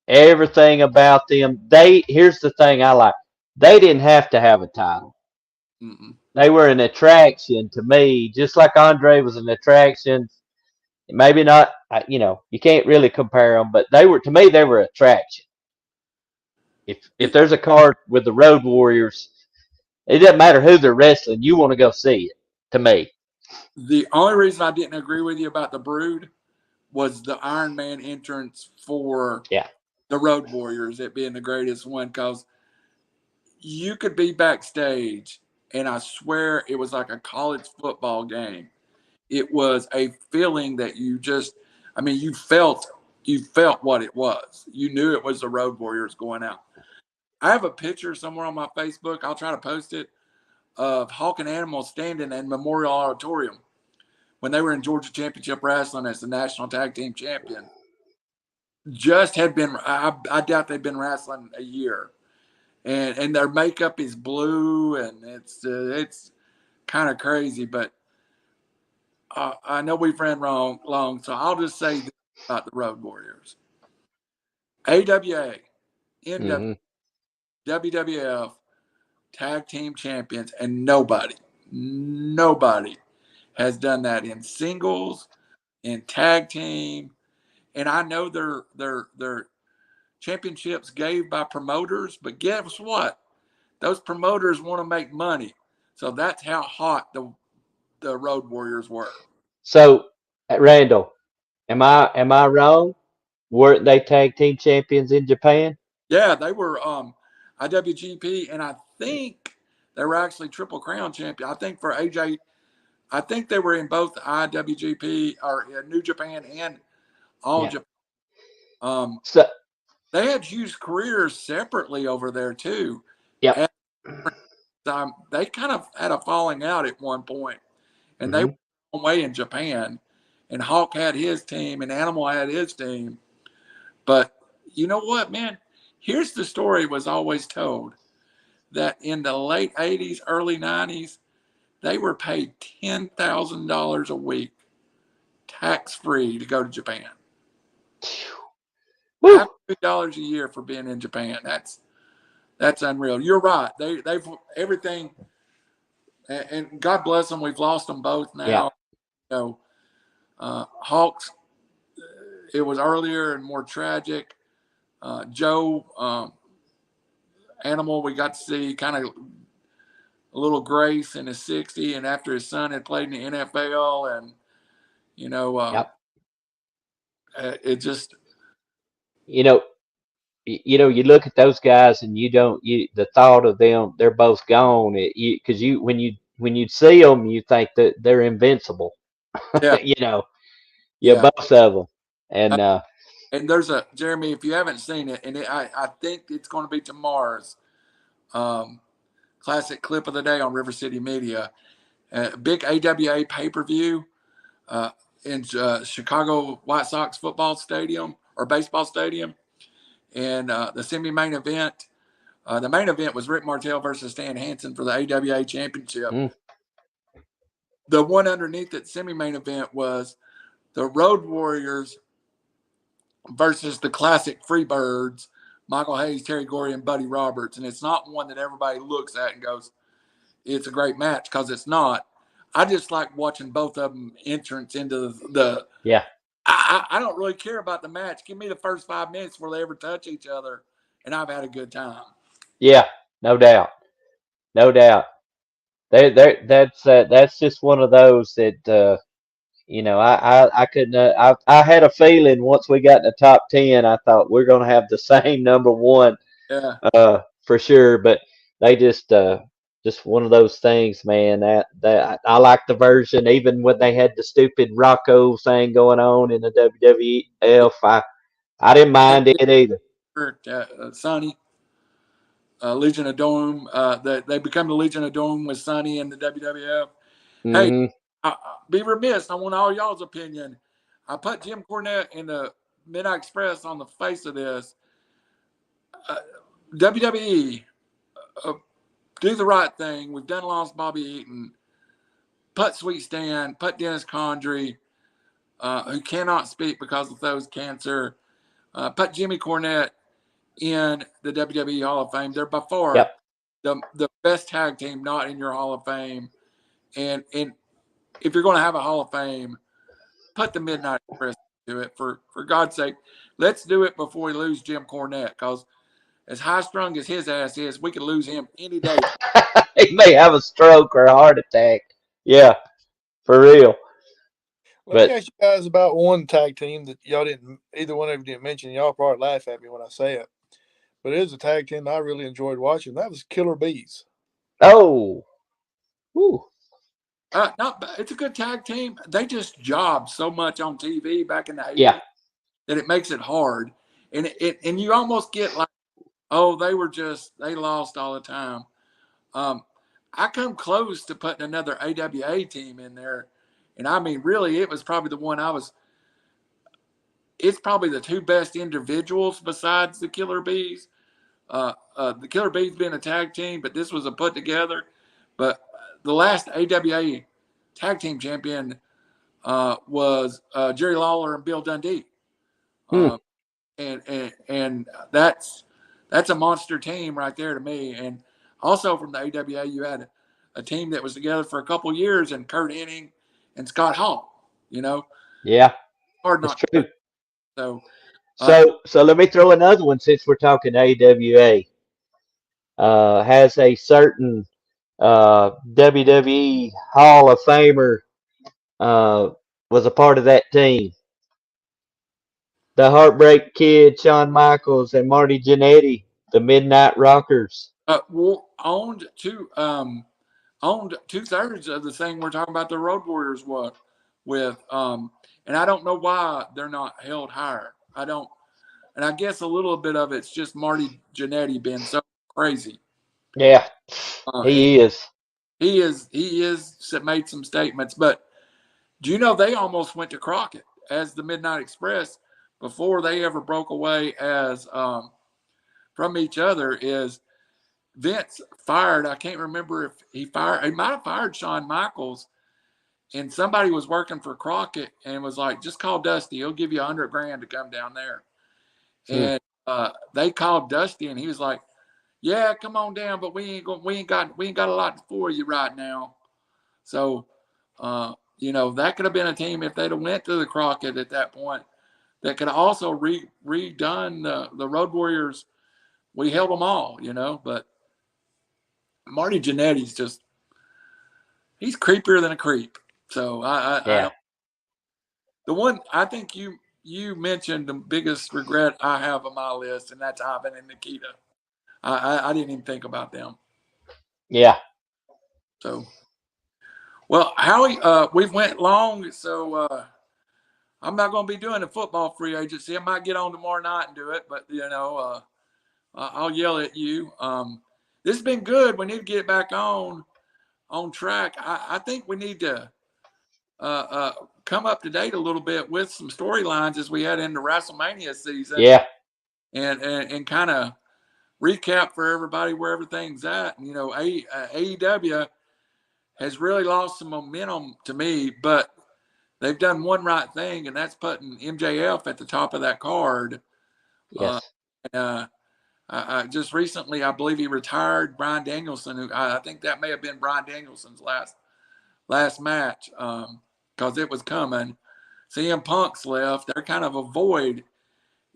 everything about them. Here's the thing I like. They didn't have to have a title. Mm-mm. They were an attraction to me, just like Andre was an attraction. Maybe not, you can't really compare them, but to me, they were attraction. If there's a card with the Road Warriors, it doesn't matter who they're wrestling, you want to go see it, to me. The only reason I didn't agree with you about the Brood was the Iron Man entrance for the Road Warriors, it being the greatest one, because you could be backstage, and I swear it was like a college football game. It was a feeling that you felt what it was. You knew it was the Road Warriors going out. I have a picture somewhere on my Facebook. I'll try to post it of Hawk and Animal standing in Memorial Auditorium when they were in Georgia Championship Wrestling as the National Tag Team Champion. Just had been, I doubt they'd been wrestling a year. And their makeup is blue, and it's kind of crazy, but I know we've ran long, so I'll just say this about the Road Warriors. AWA, NW, WWF, tag team champions, and nobody has done that in singles, in tag team, and I know their championships gave by promoters, but guess what? Those promoters want to make money, so that's how hot the Road Warriors were. So, Randall, am I wrong? Weren't they tag team champions in Japan? Yeah, they were IWGP, and I think they were actually Triple Crown champion. I think for AJ, I think they were in both IWGP or New Japan and All Japan. So, they had huge careers separately over there too. yep. They kind of had a falling out at one point, and they went away in Japan. And Hawk had his team, and Animal had his team. But you know what, man? Here's the story was always told, that in the late 80s, early 90s, they were paid $10,000 a week, tax-free, to go to Japan. Woo. Half $2 a year for being in Japan. That's unreal. You're right. They've everything, and God bless them. We've lost them both Yeah. now. You know, Hawks. It was earlier and more tragic. Joe Animal, we got to see kind of a little grace in his 60, and after his son had played in the NFL, and you know, Yep. it just You know, you look at those guys and the thought of them, they're both gone. Because when you see them, you think that they're invincible. yeah, Yeah, yeah. both of them. And And there's a Jeremy, if you haven't seen it, and I think it's going to be tomorrow's classic clip of the day on RiverCity-Media, big AWA pay-per-view in Chicago White Sox football stadium or baseball stadium, and the semi-main event. The main event was Rick Martel versus Stan Hansen for the AWA championship. mm, The one underneath that semi-main event was the Road Warriors versus the classic Freebirds, Michael Hayes, Terry Gorey, and Buddy Roberts. And it's not one that everybody looks at and goes, it's a great match, because it's not. I just like watching both of them entrance into the yeah, I don't really care about the match. Give me the first 5 minutes before they ever touch each other, and I've had a good time. yeah, no doubt, no doubt. That's just one of those that I couldn't. I had a feeling once we got in the top 10, I thought we're gonna have the same number one, Yeah. for sure. But they just one of those things, man. That I like the version, even when they had the stupid Rocco thing going on in the WWF. I didn't mind it either. Sonny, Legion of Doom. They become the Legion of Doom with Sonny in the WWF. Hey, Hmm. be remiss. I want all y'all's opinion. I put Jim Cornette in the Midnight Express on the face of this. WWE, do the right thing. We've done lost Bobby Eaton. Put Sweet Stan. Put Dennis Condrey, who cannot speak because of those cancer. Put Jimmy Cornette in the WWE Hall of Fame. They're by far Yep. the best tag team not in your Hall of Fame. And if you're going to have a Hall of Fame, put the Midnight Express to it. For God's sake, let's do it before we lose Jim Cornette, because as high strung as his ass is, we could lose him any day. He may have a stroke or a heart attack. Yeah, for real. Let me But ask you guys about one tag team that y'all didn't, either one of you didn't mention. Y'all probably laugh at me when I say it, but it is a tag team that I really enjoyed watching. That was Killer Bees. oh, whew, It's a good tag team. They just jobbed so much on TV back in the 80s yeah, that it makes it hard. And you almost get like, oh, they lost all the time. I come close to putting another AWA team in there. And I mean, really, it was probably the one it's probably the two best individuals besides the Killer Bees. The Killer Bees being a tag team, but this was a put together. But the last AWA tag team champion was Jerry Lawler and Bill Dundee. hmm, Uh, and that's a monster team right there to me. And also from the AWA, you had a team that was together for a couple years, and Kurt Hennig and Scott Hall. yeah, Hard that's not to true. put. So uh, So let me throw another one since we're talking AWA. Has a certain WWE Hall of Famer uh, was a part of that team. The Heartbreak Kid, Shawn Michaels, and Marty Jannetty, the Midnight Rockers. owned 2/3 of the thing we're talking about. The Road Warriors with and I don't know why they're not held higher. I don't. And I guess a little bit of it's just Marty Jannetty being so crazy. Yeah, And he is. he is made some statements. But do you know they almost went to Crockett as the Midnight Express before they ever broke away as from each other? Is Vince fired? I can't remember if he might have fired Shawn Michaels and somebody was working for Crockett and was like, just call Dusty. He'll give you $100,000 to come down there. And they called Dusty, and he was like, yeah, come on down, but we ain't got a lot for you right now. So, that could have been a team if they'd have went to the Crockett at that point that could have also redone the Road Warriors. We held them all, but Marty Jannetty's he's creepier than a creep. So I don't. The one I think you mentioned the biggest regret I have on my list, and that's Ivan and Nikita. I didn't even think about them. Yeah. So, well, Howie, we've went long, so I'm not going to be doing the football free agency. I might get on tomorrow night and do it, but I'll yell at you. This has been good. We need to get back on track. I think we need to come up to date a little bit with some storylines as we head into WrestleMania season. Yeah. And kind of recap for everybody where everything's at. And, AEW has really lost some momentum to me, but they've done one right thing, and that's putting MJF at the top of that card. Yes. Just recently, I believe he retired Bryan Danielson. Who I think that may have been Bryan Danielson's last match because it was coming. CM Punk's left. They're kind of a void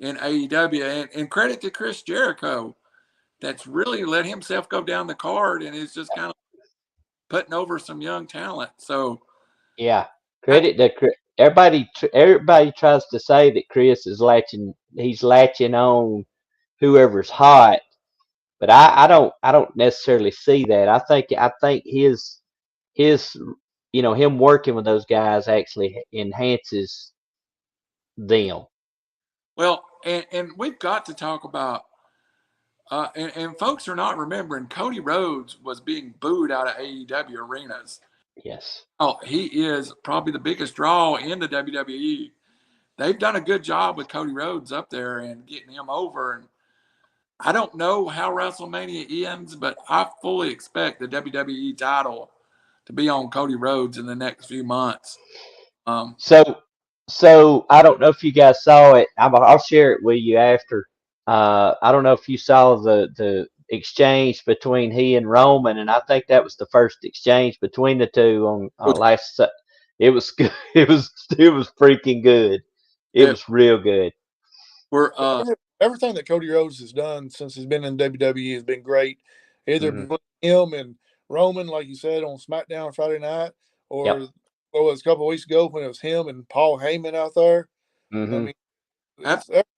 in AEW. And credit to Chris Jericho that's really let himself go down the card and is just kind of putting over some young talent. So, yeah, credit to Chris. Everybody tries to say that Chris is he's latching on whoever's hot, but I don't necessarily see that. I think his him working with those guys actually enhances them. Well, and we've got to talk about and folks are not remembering Cody Rhodes was being booed out of AEW arenas. Yes. Oh, he is probably the biggest draw in the WWE. They've done a good job with Cody Rhodes up there and getting him over. And I don't know how WrestleMania ends, but I fully expect the WWE title to be on Cody Rhodes in the next few months. So I don't know if you guys saw it. I'll share it with you after. I don't know if you saw the exchange between he and Roman, and I think that was the first exchange between the two on last. It was good. It was freaking good. It was real good. Everything that Cody Rhodes has done since he's been in WWE has been great. Either him and Roman, like you said, on SmackDown Friday night, or what was a couple of weeks ago when it was him and Paul Heyman out there. Mm-hmm. I mean,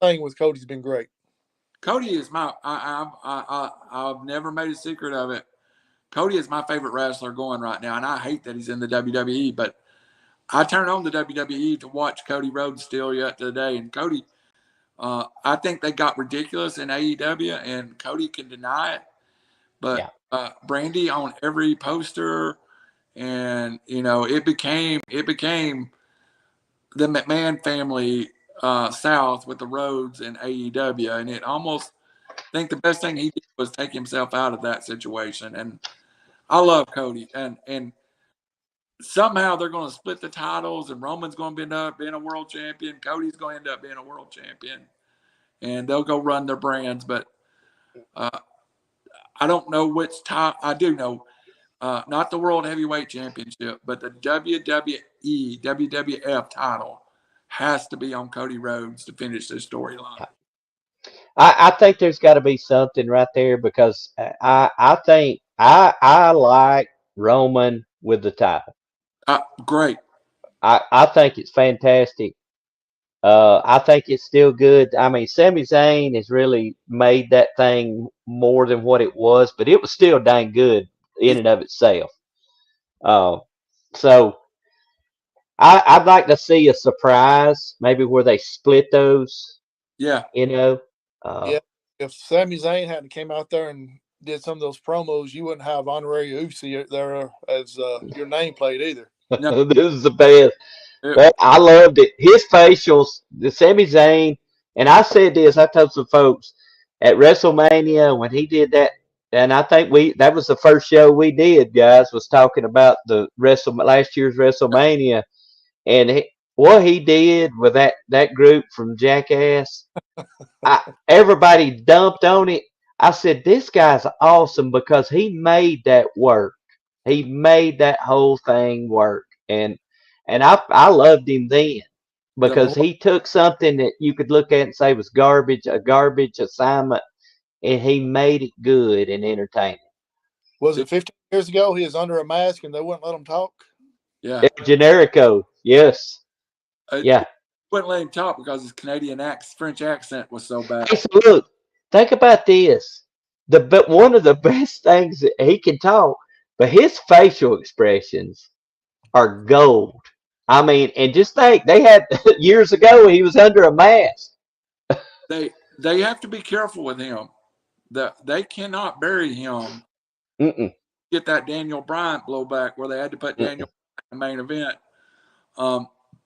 everything with Cody's been great. Cody is I've never made a secret of it. Cody is my favorite wrestler going right now, and I hate that he's in the WWE, but I turn on the WWE to watch Cody Rhodes still yet today. And Cody, I think they got ridiculous in AEW, and Cody can deny it. But Brandy on every poster, and it became the McMahon family South with the Rhodes and AEW, and it almost I think the best thing he did was take himself out of that situation. And I love Cody, and somehow they're going to split the titles, and Roman's going to end up being a world champion. Cody's going to end up being a world champion, and they'll go run their brands. But I don't know which time. I do know, not the World Heavyweight Championship, but the WWF title has to be on Cody Rhodes to finish this storyline. I think there's got to be something right there because I think I like Roman with the title. Great. I think it's fantastic. I think it's still good. I mean, Sami Zayn has really made that thing more than what it was, but it was still dang good in and of itself. So I'd like to see a surprise, maybe where they split those. Yeah. If Sami Zayn hadn't came out there and did some of those promos, you wouldn't have Andre Usi there as your nameplate either. No. This is the best. But I loved it. His facials, the Sami Zayn, and I said this. I told some folks at WrestleMania when he did that and I think that was the first show we did, guys, was talking about the last year's WrestleMania, and what he did with that group from Jackass. Everybody dumped on it. I said, this guy's awesome because he made that work. He made that whole thing work. And I loved him then The because he took something that you could look at and say was garbage, a garbage assignment, and he made it good and entertaining. Was it 15 years ago? He was under a mask and they wouldn't let him talk. Yeah. El Generico, yes. Yeah. Wouldn't let him talk because his French accent was so bad. Hey, so look, think about this. One of the best things that he can talk, but his facial expressions are gold. I mean, and just think they had years ago he was under a mask. They have to be careful with him. They cannot bury him. Mm-mm. Get that Daniel Bryant blowback where they had to put Daniel in the main event.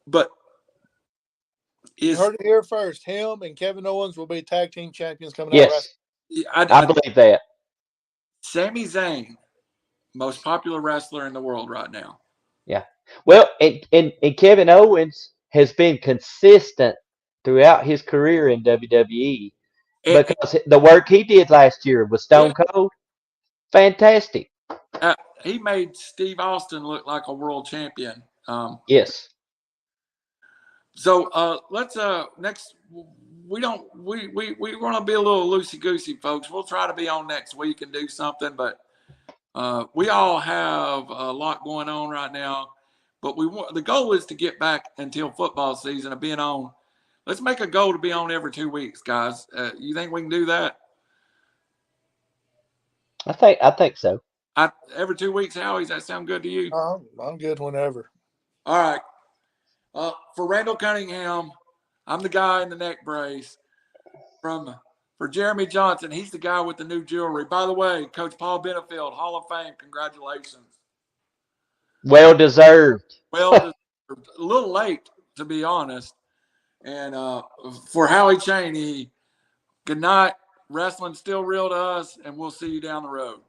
But You heard it here first. Him and Kevin Owens will be tag team champions coming out. Yes, I believe that. Sami Zayn, most popular wrestler in the world right now. Yeah. Well, and Kevin Owens has been consistent throughout his career in WWE because the work he did last year with Stone Cold, fantastic. He made Steve Austin look like a world champion. Yes. So let's next. We're gonna be a little loosey goosey, folks. We'll try to be on next week and do something, but we all have a lot going on right now. But the goal is to get back until football season of being on. Let's make a goal to be on every 2 weeks, guys. You think we can do that? I think so. Every 2 weeks, Howie, does that sound good to you? I'm good whenever. All right. For Randall Cunningham, I'm the guy in the neck brace. For Jermey Johnson, he's the guy with the new jewelry. By the way, Coach Paul Benefield, Hall of Fame, congratulations. Well deserved. Well deserved. A little late, to be honest. And for Howie Chaney, good night. Wrestling's still real to us, and we'll see you down the road.